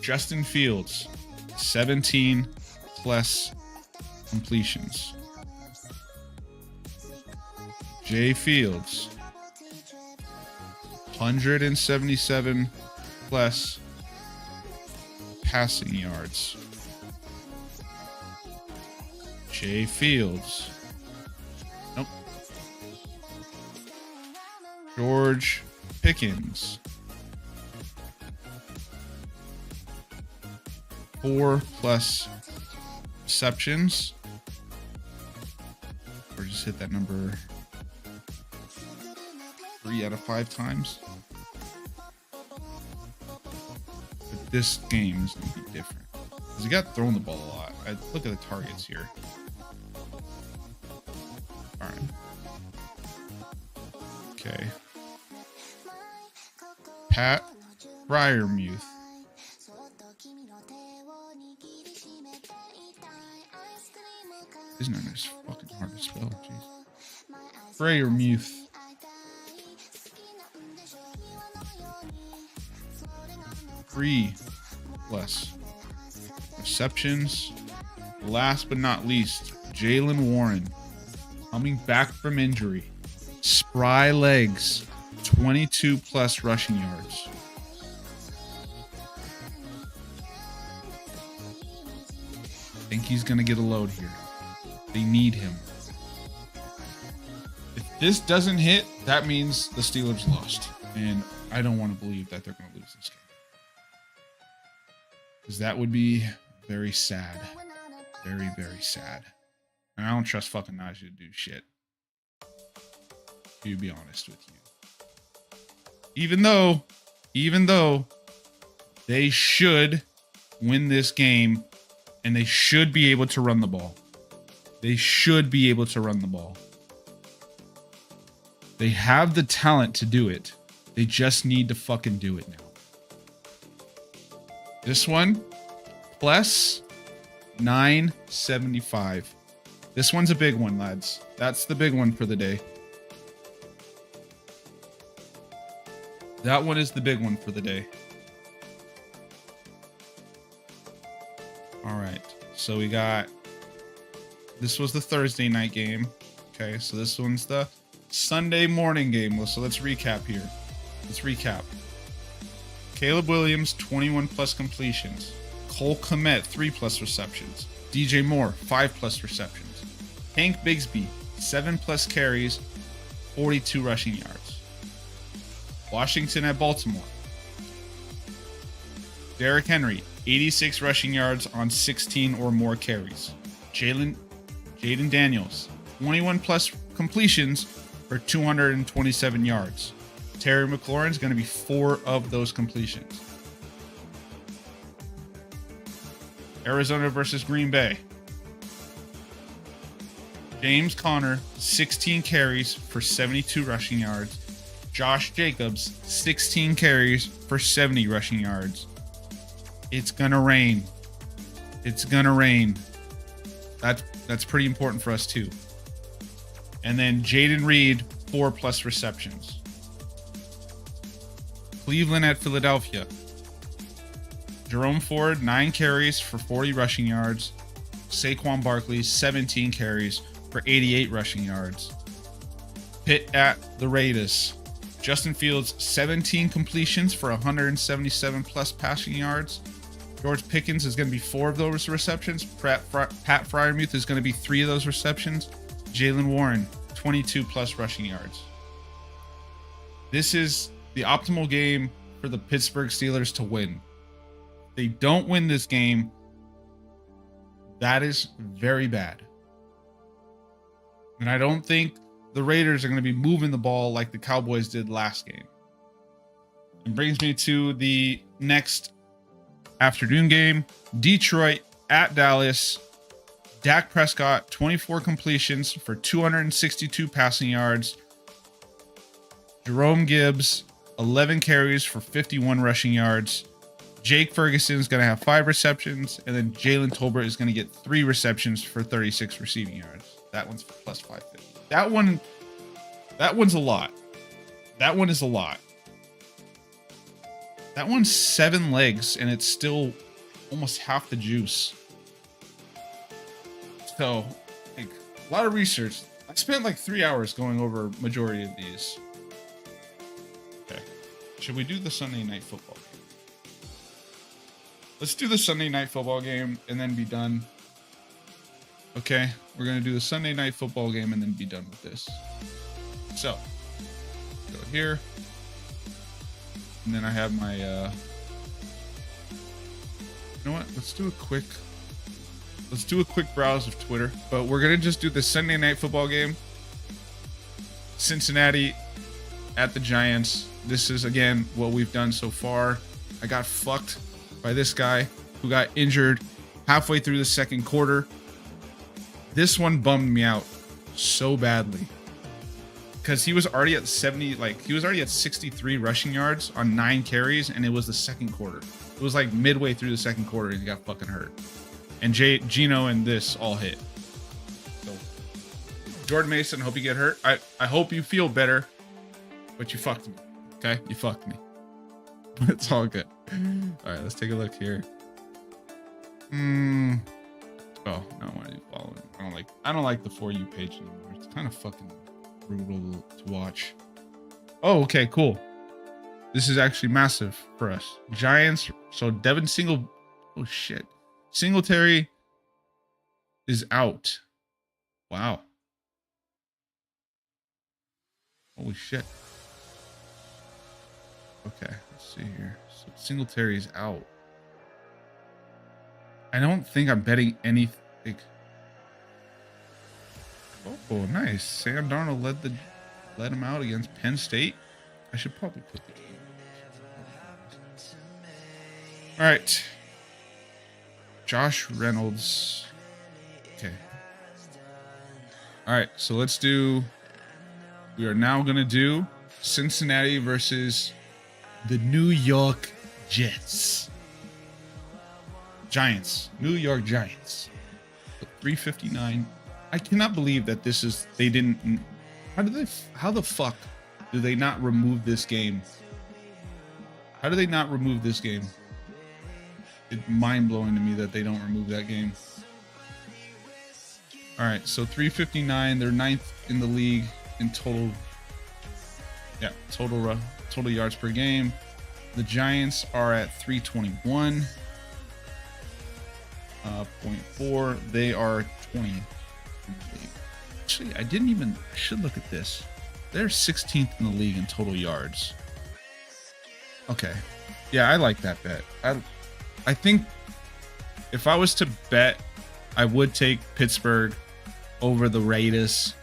S1: Justin Fields, 17 plus completions. Jay Fields, 177 plus passing yards. Jay Fields. Nope. George Pickens. 4 plus receptions. Or just hit that number 3 out of 5 times. But this game is going to be different. Because he got thrown the ball a lot. Look at the targets here. All right. Okay. Pat Fryermuth. His name is fucking hard to spell. Jeez. Fryermuth. 3 plus receptions. Last but not least, Jalen Warren, coming back from injury. Spry legs, 22 plus rushing yards. I think he's going to get a load here. They need him. If this doesn't hit, that means the Steelers lost. And I don't want to believe that they're going to lose this game. Because that would be very sad. Very, very sad. And I don't trust fucking Najee to do shit. To be honest with you. Even though they should win this game and they should be able to run the ball. They should be able to run the ball. They have the talent to do it. They just need to fucking do it now. This one, plus 975. This one's a big one, lads. That's the big one for the day. That one is the big one for the day. All right. So we got... This was the Thursday night game. Okay, so this one's the Sunday morning game. So let's recap here. Let's recap. Caleb Williams, 21 plus completions. Cole Kmet, 3 plus receptions. DJ Moore, 5 plus receptions. Hank Bigsby, 7 plus carries, 42 rushing yards. Washington at Baltimore. Derrick Henry, 86 rushing yards on 16 or more carries. Jaden Daniels, 21 plus completions for 227 yards. Terry McLaurin's going to be 4 of those completions. Arizona versus Green Bay. James Conner, 16 carries for 72 rushing yards. Josh Jacobs, 16 carries for 70 rushing yards. It's gonna rain. It's gonna rain. That's pretty important for us too. And then Jaden Reed, 4 plus receptions. Cleveland at Philadelphia. Jerome Ford, 9 carries for 40 rushing yards. Saquon Barkley, 17 carries for 88 rushing yards. Pitt at the Raiders. Justin Fields, 17 completions for 177 plus passing yards. George Pickens is going to be 4 of those receptions. Pat Fryermuth is going to be 3 of those receptions. Jalen Warren, 22 plus rushing yards. This is the optimal game for the Pittsburgh Steelers to win. They don't win this game. That is very bad. And I don't think the Raiders are going to be moving the ball like the Cowboys did last game. It brings me to the next afternoon game. Detroit at Dallas. Dak Prescott, 24 completions for 262 passing yards. Jerome Gibbs, 11 carries for 51 rushing yards. Jake Ferguson is going to have 5 receptions, and then Jalen Tolbert is going to get 3 receptions for 36 receiving yards. That one's plus 550. That one's a lot. That one is a lot. That one's 7 legs, and it's still almost half the juice. So, like, a lot of research. I spent like 3 hours going over majority of these. Okay. Should we do the Sunday night football game? Let's do the Sunday night football game and then be done. Okay, we're going to do the Sunday night football game and then be done with this. So, go here. And then I have my, you know what? Let's do a quick browse of Twitter. But we're going to just do the Sunday night football game. Cincinnati at the Giants. This is, again, what we've done so far. I got fucked by this guy who got injured halfway through the second quarter. This one bummed me out so badly because he was already at 63 rushing yards on 9 carries, and it was the second quarter. It was like midway through the second quarter, and he got fucking hurt. And Gino and this all hit. So, Jordan Mason, hope you get hurt. I hope you feel better, but you fucked me. Okay, you fucked me. But it's all good. All right, let's take a look here. Oh, no, I want to do following. I don't like the For You page anymore. It's kind of fucking brutal to watch. Oh, okay, cool. This is actually massive for us. Giants. So Devin oh shit. Singletary is out. Wow. Holy shit. Okay, let's see here. So Singletary's out. I don't think I'm betting anything. Oh, nice. Sam Darnold led him out against Penn State. I should probably put the game. All right. Josh Reynolds. Okay. All right, so we are now going to do Cincinnati versus the New York Jets. New York Giants. 359. I cannot believe that they didn't. How the fuck do they not remove this game? How do they not remove this game? It's mind blowing to me that they don't remove that game. All right, so 359. They're 9th in the league in total. Yeah, total yards per game. The Giants are at 321. 0.4. They are 20. Actually, I should look at this. They're 16th in the league in total yards. Okay. Yeah, I like that bet. I think if I was to bet, I would take Pittsburgh over the Raiders.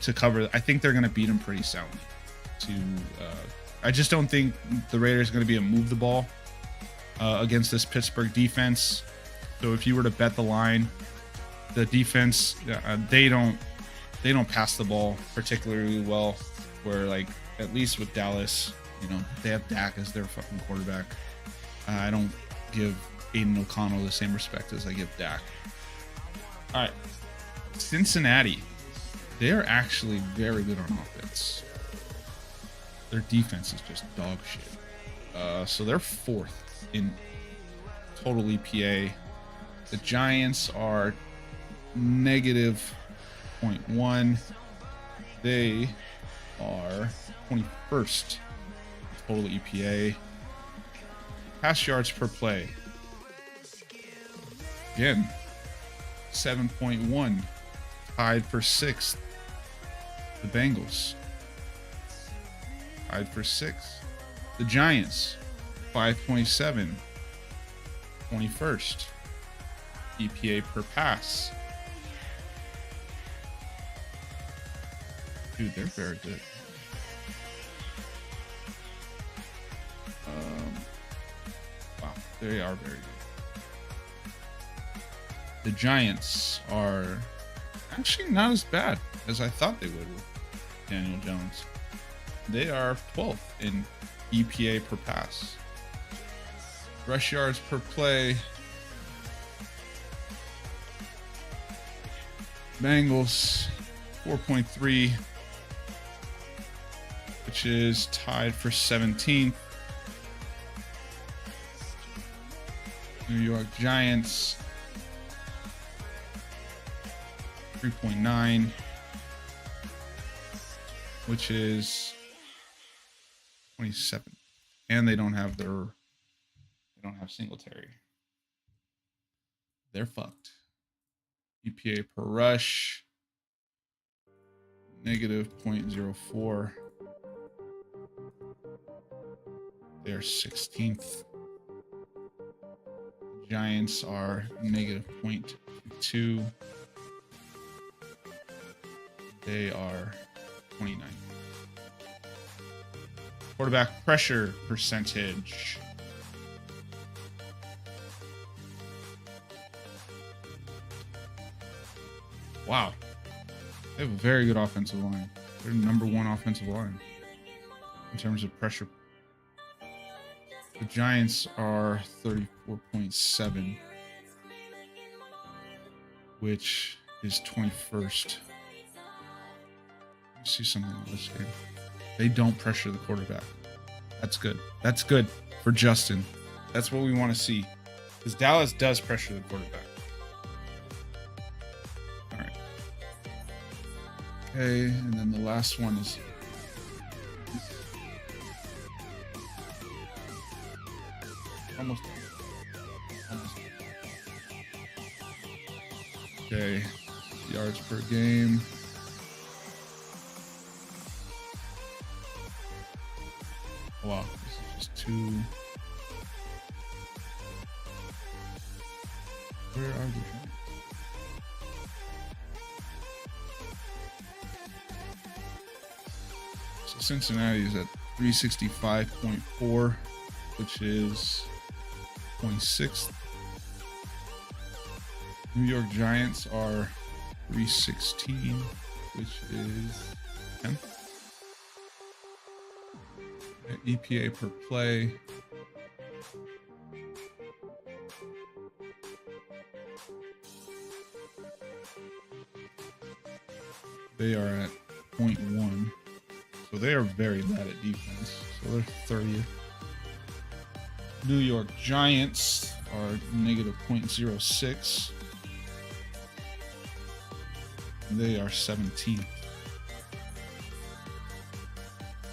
S1: To cover. I think they're going to beat them pretty soundly. I just don't think the Raiders are going to be able to move the ball against this Pittsburgh defense. So if you were to bet the line, the defense, they don't pass the ball particularly well. Where, like, at least with Dallas, they have Dak as their fucking quarterback. I don't give Aiden O'Connell the same respect as I give Dak. All right, Cincinnati. They are actually very good on offense. Their defense is just dog shit. So they're 4th in total EPA. The Giants are negative 0.1. They are 21st in total EPA. Pass yards per play. Again, 7.1. Tied for 6th. The Bengals. Tied for 6th. The Giants, 5.7, 21st. EPA per pass. Dude, they're very good. Wow, they are very good. The Giants are actually not as bad as I thought they would with Daniel Jones. They are 12th in EPA per pass. Rush yards per play. Bengals, 4.3, which is tied for 17th. New York Giants, 3.9, which is 27th. And they don't have Singletary. They're fucked. EPA per rush, negative 0.04. They are 16th. The Giants are negative 0.2. They are 29th. Quarterback pressure percentage. Wow. They have a very good offensive line. They're number one offensive line in terms of pressure. The Giants are 34.7, which is 21st. Let me see something in this game. They don't pressure the quarterback. That's good. That's good for Justin. That's what we want to see. Because Dallas does pressure the quarterback. All right. Okay, and then the last one is almost. Okay, yards per game. Wow, this is just too. Where are the Giants? So Cincinnati is at 365.4, which is 26th. New York Giants are 316, which is 10th. EPA per play. They are at 0.1. So they are very bad at defense. So they're 30th. New York Giants are negative 0.06. They are 17th.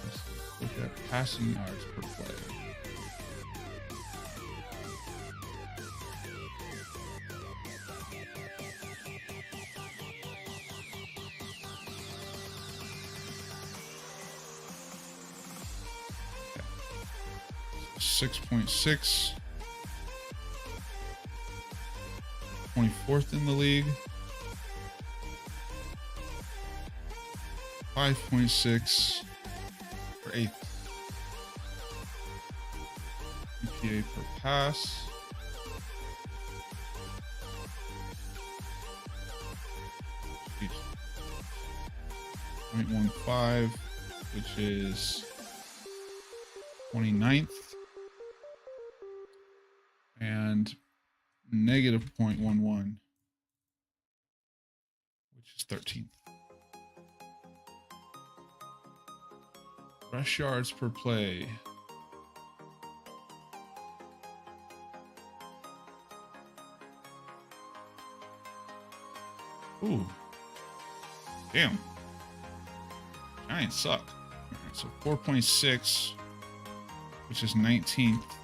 S1: Let's look at passing yards per play. Okay. 6.6. 24th in the league. 5.6 for 8th. EPA per pass. Jeez. 0.15, which is 29th. And negative 0.11, which is 13th. Rush yards per play. Ooh. Damn. Giants suck. Alright, so 4.6, which is 19th.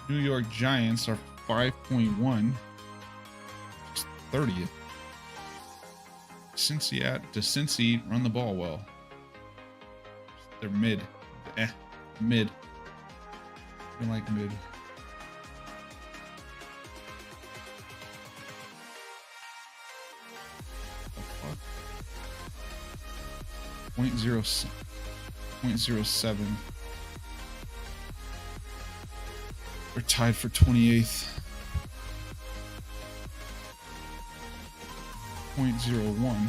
S1: New York Giants are 5.1, which is 30th. Cincy run the ball well. They're mid. Mid. I like mid. What the fuck? 0.07. We're tied for 28th. 0.01.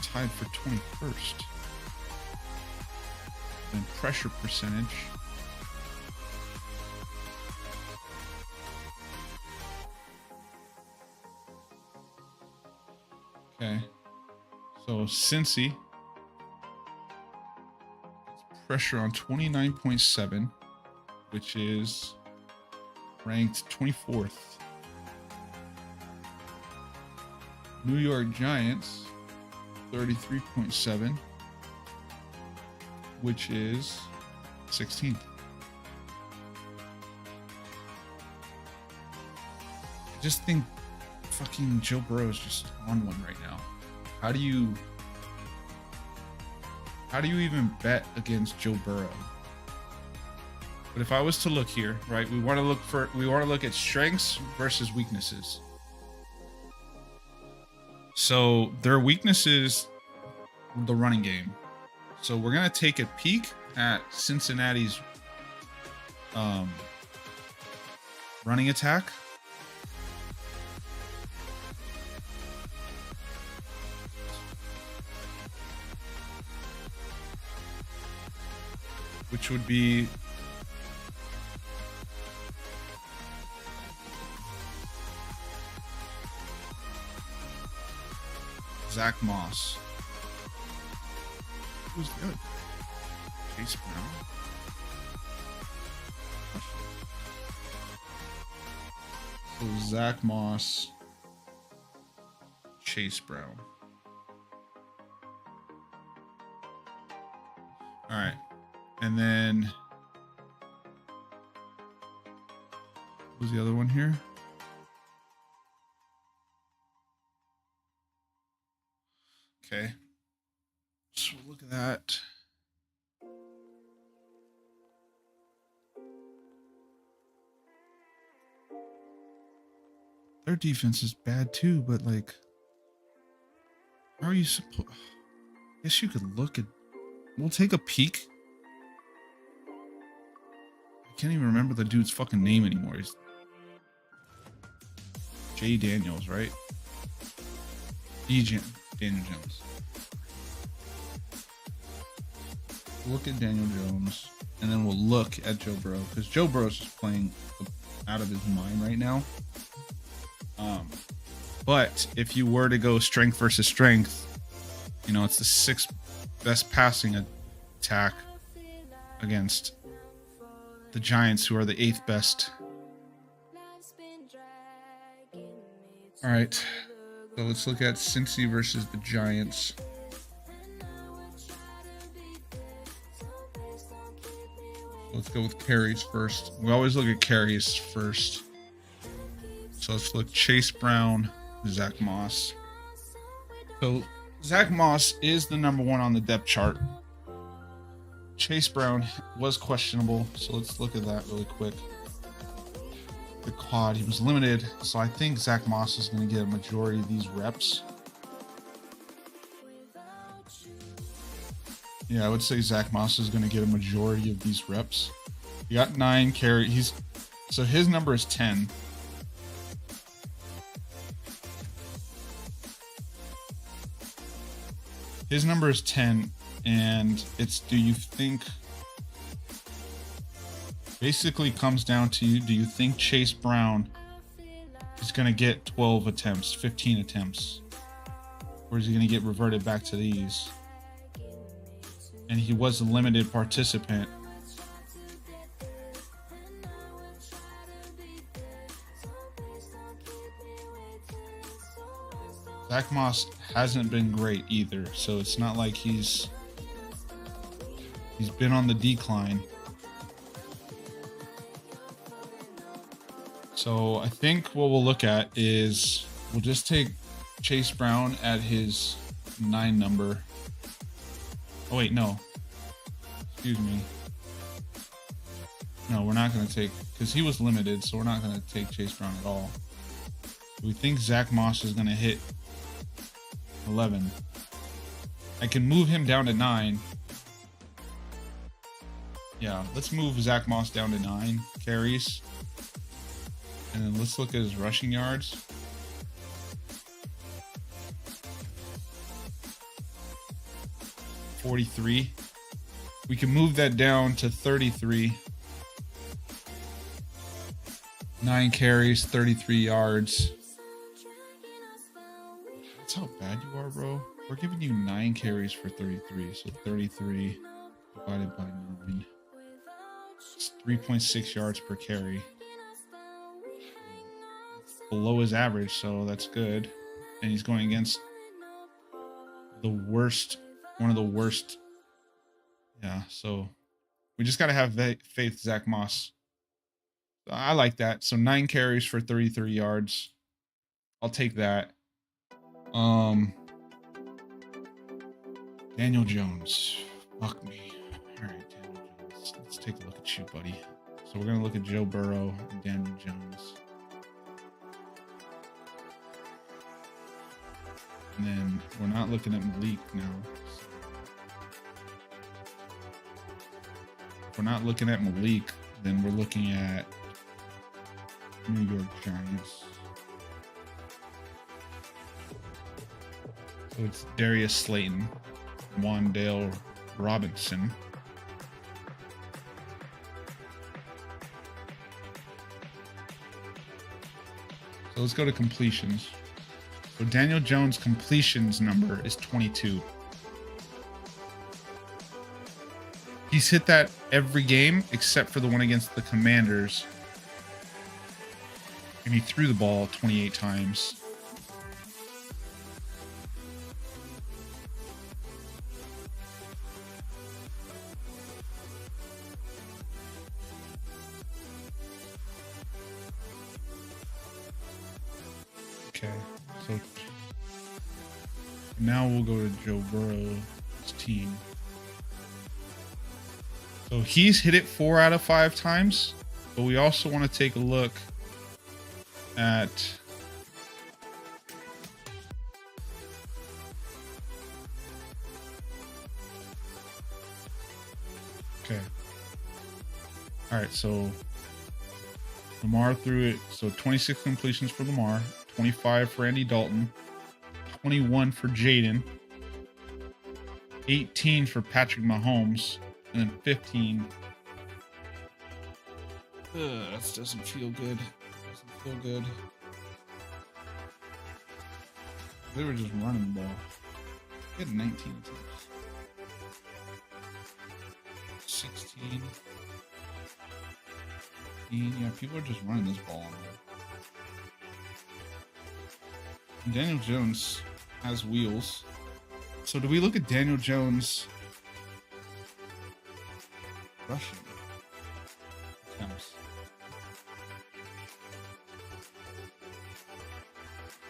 S1: Tied for 21st. And pressure percentage. Okay. So Cincy. Pressure on 29.7, which is ranked 24th. New York Giants, 33.7, which is 16th. I just think fucking Joe Burrow is just on one right now. How do you even bet against Joe Burrow? But if I was to look here, right, we want to look at strengths versus weaknesses. So their weaknesses, the running game. So we're gonna take a peek at Cincinnati's running attack. Which would be Zach Moss. Who's the other? Chase Brown. So Zach Moss, Chase Brown. All right. And then, who's the other one here? Okay. So look at that. Their defense is bad too, but like, how are you supposed? I guess you could look at. We'll take a peek. I can't even remember the dude's fucking name anymore. He's Jay Daniels, right? Daniel Jones. Look at Daniel Jones, and then we'll look at Joe Burrow, because Joe Burrow's just playing out of his mind right now. But if you were to go strength versus strength, you know, it's the 6th best passing attack against the Giants, who are the 8th best. All right, so let's look at Cincy versus the Giants. Let's go with carries first. We always look at carries first. So let's look Chase Brown, Zach Moss. So Zach Moss is the number 1 on the depth chart. Chase Brown was questionable, so let's look at that really quick. The quad, he was limited, so I think Zach Moss is going to get a majority of these reps. Yeah, I would say Zach Moss is going to get a majority of these reps. He got 9 carries. So his number is 10. His number is 10, and it's, do you think, basically comes down to, do you think Chase Brown is going to get 12 attempts, 15 attempts? Or is he going to get reverted back to these? And he was a limited participant. Zach Moss hasn't been great either, so it's not like he's been on the decline. So I think what we'll look at is we'll just take Chase Brown at his 9 number. Oh, wait, no. Excuse me. No, we're not going to take, because he was limited, so we're not going to take Chase Brown at all. We think Zach Moss is going to hit 11. I can move him down to 9. Yeah, let's move Zach Moss down to 9 carries. And then let's look at his rushing yards. $43. We can move that down to 33. 9 carries, 33 yards. That's how bad you are, bro. We're giving you 9 carries for 33. So 33 divided by 9. It's 3.6 yards per carry. Below his average, so that's good. And he's going against the worst, one of the worst. Yeah, so we just got to have faith, Zach Moss. I like that. So 9 carries for 33 yards. I'll take that. Daniel Jones. Fuck me. All right, Daniel Jones. Let's take a look at you, buddy. So we're going to look at Joe Burrow and Daniel Jones. And then we're not looking at Malik now. If we're not looking at Malik, then we're looking at New York Giants. So it's Darius Slayton, Wandale Robinson. So let's go to completions. So Daniel Jones' completions number is 22. He's hit that every game except for the one against the Commanders. And he threw the ball 28 times. Okay, so now we'll go to Joe Burrow's team. So he's hit it 4 out of 5 times, but we also want to take a look at okay. All right, so Lamar threw it. So 26 completions for Lamar, 25 for Andy Dalton, 21 for Jaden, 18 for Patrick Mahomes, and then 15. That doesn't feel good. Doesn't feel good. They were just running the ball. He had 19 attempts. 16. 15. Yeah, people are just running this ball on there. And Daniel Jones has wheels. So do we look at Daniel Jones rushing attempts?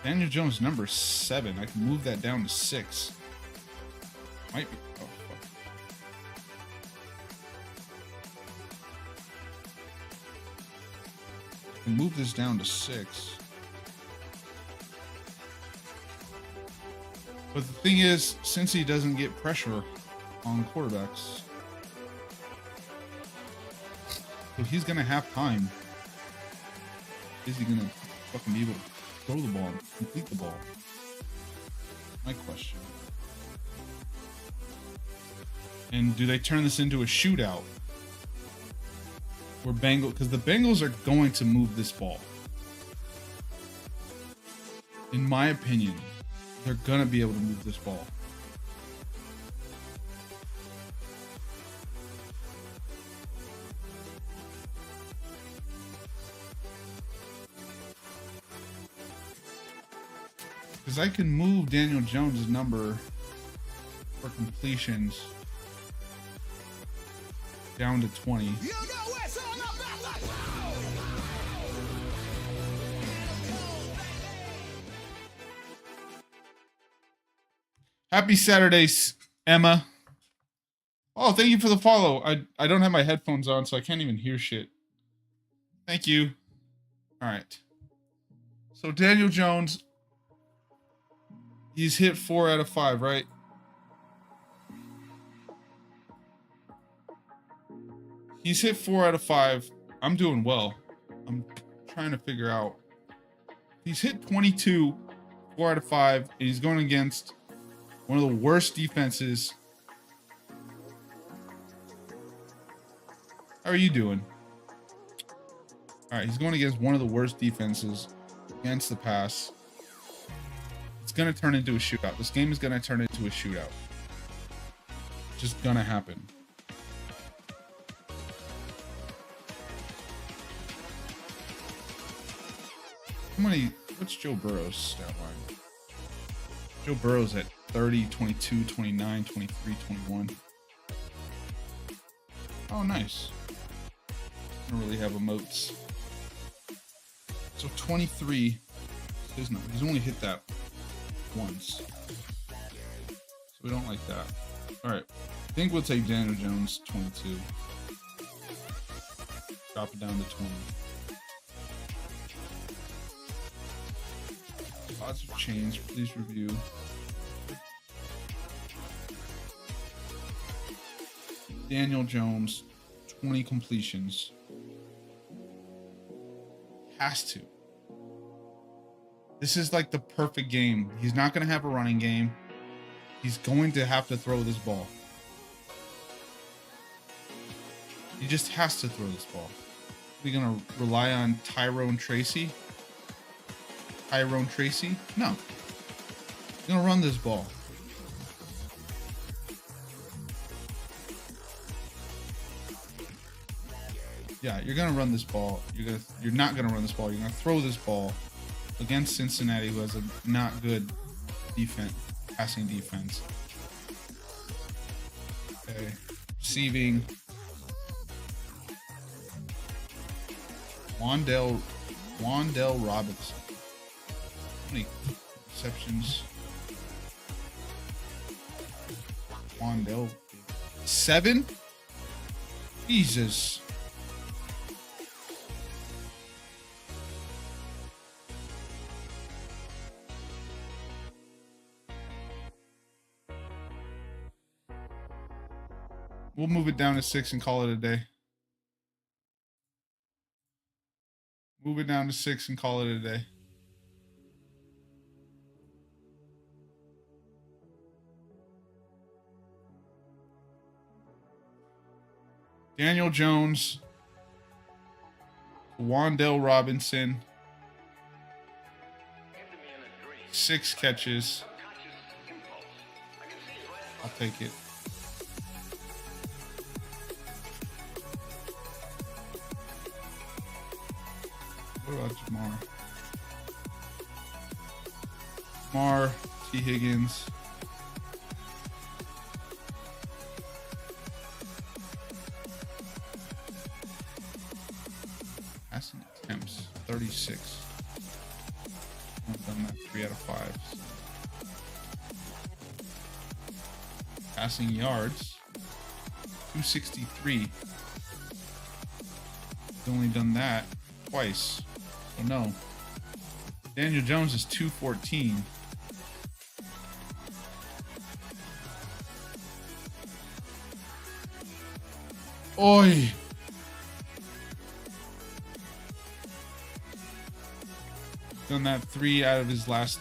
S1: Daniel Jones number 7. I can move that down to 6. Might be. Oh, fuck. I can move this down to 6. But the thing is, since he doesn't get pressure on quarterbacks, so he's gonna have time. Is he gonna fucking be able to throw the ball, complete the ball? My question. And do they turn this into a shootout? Where because the Bengals are going to move this ball. In my opinion, they're gonna be able to move this ball. Because I can move Daniel Jones' number for completions down to 20. Happy Saturdays, Emma. Oh, thank you for the follow. I don't have my headphones on, so I can't even hear shit. Thank you. All right. So Daniel Jones, he's hit 4 out of 5, right? He's hit 4 out of 5. I'm doing well. I'm trying to figure out. He's hit 22, 4 out of 5, and he's going against one of the worst defenses. How are you doing? All right, he's going against one of the worst defenses against the pass. It's going to turn into a shootout. This game is going to turn into a shootout. It's just going to happen. What's Joe Burrow's stat line? Joe Burrow's at 30, 22, 29, 23, 21. Oh, nice. I don't really have emotes. So 23. He's only hit that once. So we don't like that. All right. I think we'll take Daniel Jones 22. Drop it down to 20. Odds have changed. Please review. Daniel Jones, 20 completions. Has to. This is like the perfect game. He's not going to have a running game. He's going to have to throw this ball. He just has to throw this ball. We're going to rely on Tyrone Tracy? No. He's going to run this ball. Yeah, you're going to run this ball. You're not going to run this ball. You're going to throw this ball against Cincinnati, who has a not good passing defense. Okay. Receiving. Wandell Robinson. How many receptions? Wandell. 7? Jesus. We'll move it down to 6 and call it a day. Move it down to 6 and call it a day. Daniel Jones, Wandell Robinson, 6 catches. I'll take it. What about Jamar? Jamar, T. Higgins. Passing attempts, 36. I've done that 3 out of 5. Passing yards, 263. He's only done that twice. So no. Daniel Jones is 214. Oi! Done that 3 out of his last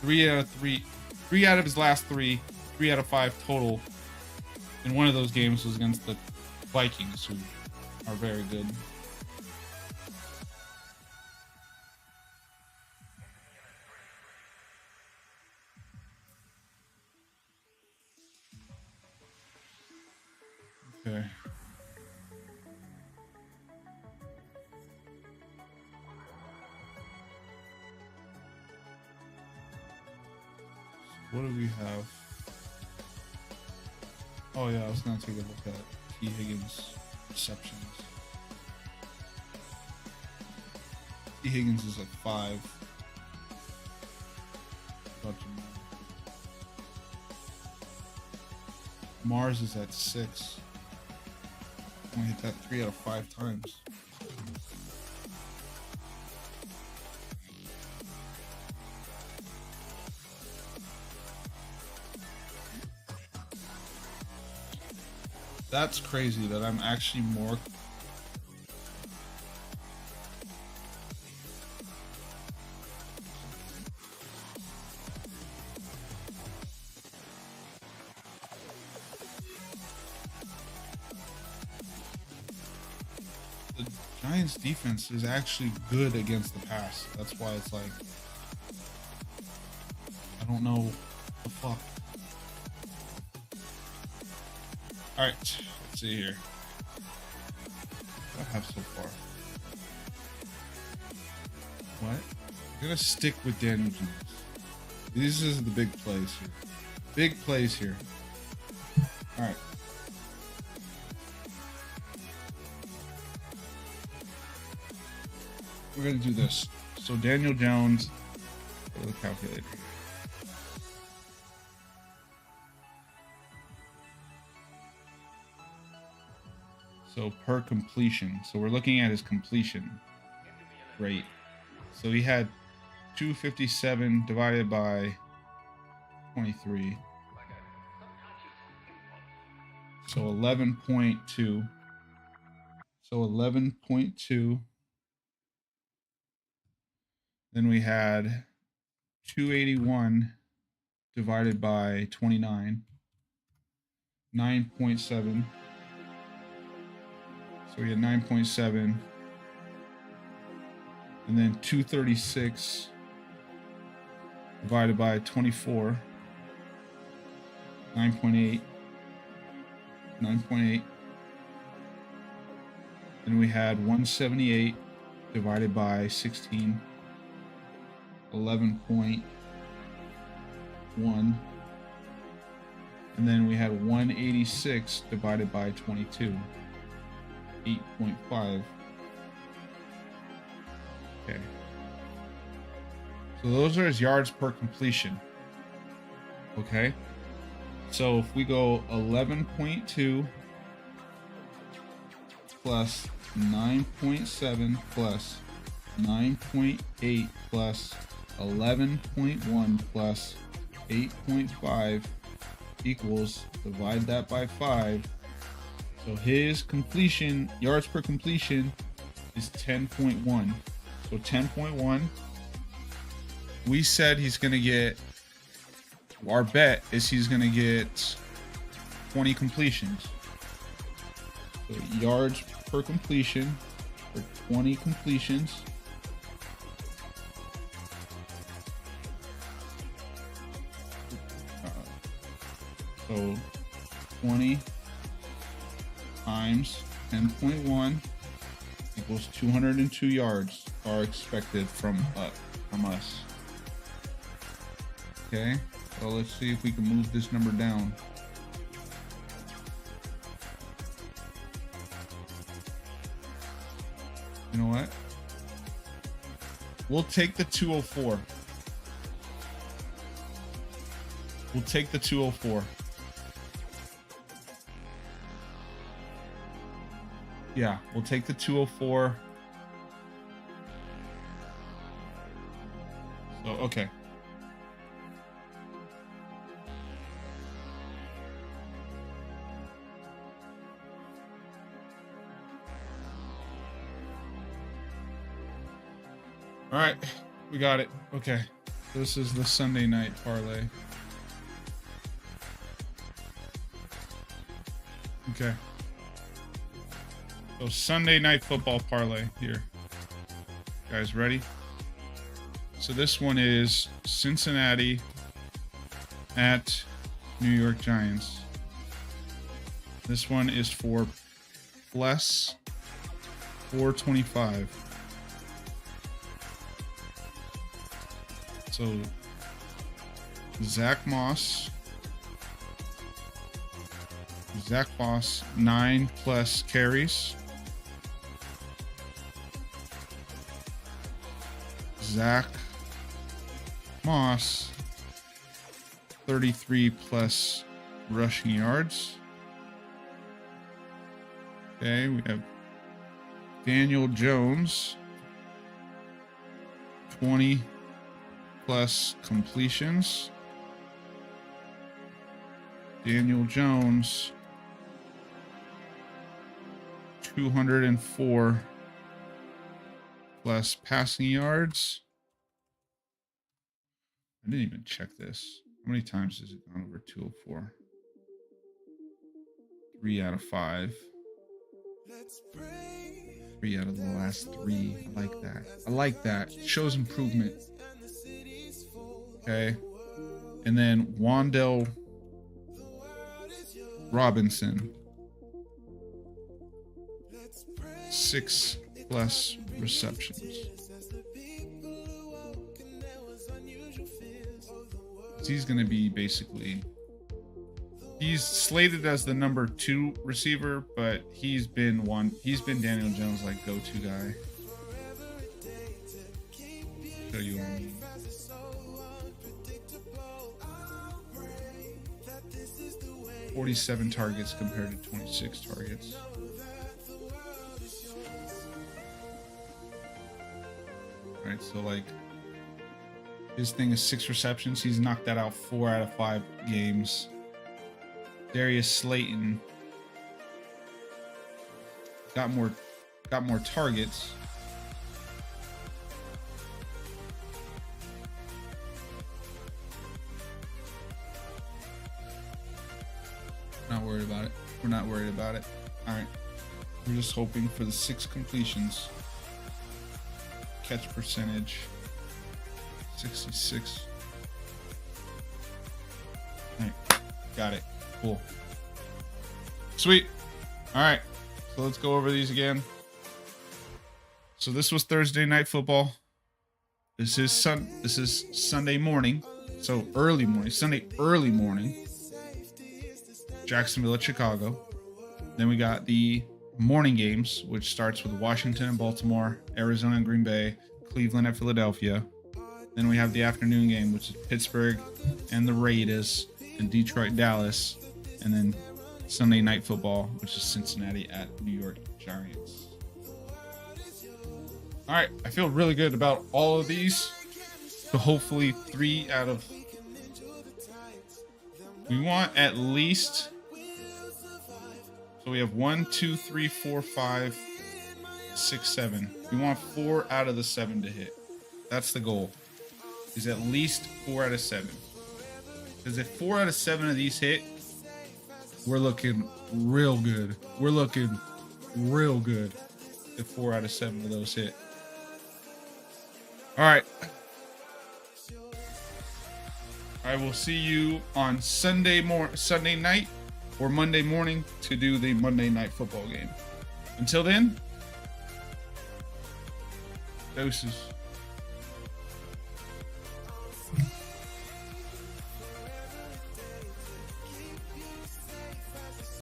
S1: 3 out of 3. 3 out of his last 3. 3 out of 5 total. And one of those games was against the Vikings, who are very good. Okay. So what do we have? Oh yeah, I was gonna take a look at T. Higgins receptions. T. Higgins is at 5. Mars is at 6. I hit that 3 out of 5 times. That's crazy that I'm actually more. The Giants defense is actually good against the pass. That's why it's like, I don't know the fuck. All right, let's see here. What do I have so far? What? I'm gonna stick with Daniel Jones. This is the big plays here. Big plays here. All right. We're gonna do this. So Daniel Jones, go to the calculator. So per completion. So we're looking at his completion rate. So he had 257 divided by 23. So 11.2. So 11.2. Then we had 281 divided by 29. 9.7. So we had 9.7. And then 236 divided by 24. 9.8. 9.8. Then we had 178 divided by 16. 11.1. And then we had 186 divided by 22. 8.5. Okay. So those are his yards per completion. Okay. So if we go 11.2 plus 9.7 plus 9.8 plus 11.1 plus 8.5 equals, divide that by 5. So his completion, yards per completion, is 10.1. So 10.1. We said he's going to get, our bet is he's going to get 20 completions. So yards per completion for 20 completions. So 20 times 10.1 equals 202 yards are expected from us. Okay, so let's see if we can move this number down. You know what? We'll take the 204. We'll take the 204. Yeah, we'll take the 204. So, okay. All right, we got it. Okay, this is the Sunday night parlay. Okay. So Sunday night football parlay here. Guys, ready? So this one is Cincinnati at New York Giants. This one is for plus 425. So Zach Moss, 9 plus carries. Zach Moss, 33 plus rushing yards. Okay, we have Daniel Jones, 20 plus completions. Daniel Jones, 204 plus passing yards. I didn't even check this. How many times has it gone over 204? 3 out of 5. 3 out of the last 3. I like that. I like that. Shows improvement. Okay. And then Wandell Robinson, 6 plus receptions. He's going to be basically, he's slated as the number 2 receiver, but he's been Daniel Jones' like go-to guy. Show you what I mean. 47 targets compared to 26 targets. All right, so like his thing is 6 receptions. He's knocked that out 4 out of 5 games. Darius Slayton got more targets. Not worried about it. We're not worried about it. All right. We're just hoping for the 6 completions. Catch percentage 66. All right. Got it. Cool. Sweet. All right. So let's go over these again. So this was Thursday night football. This is Sunday morning. So early morning. Sunday early morning. Jacksonville at Chicago. Then we got the morning games, which starts with Washington and Baltimore, Arizona and Green Bay, Cleveland at Philadelphia. Then we have the afternoon game, which is Pittsburgh and the Raiders, and Detroit, Dallas. And then Sunday night football, which is Cincinnati at New York Giants. All right, I feel really good about all of these. So hopefully 3 out of... We want at least... So we have 1, 2, 3, 4, 5, 6, 7. We want 4 out of the 7 to hit. That's the goal. Is at least 4 out of 7. Because if 4 out of 7 of these hit, we're looking real good. We're looking real good if 4 out of 7 of those hit. All right. I will see you on Sunday night or Monday morning to do the Monday night football game. Until then, doses.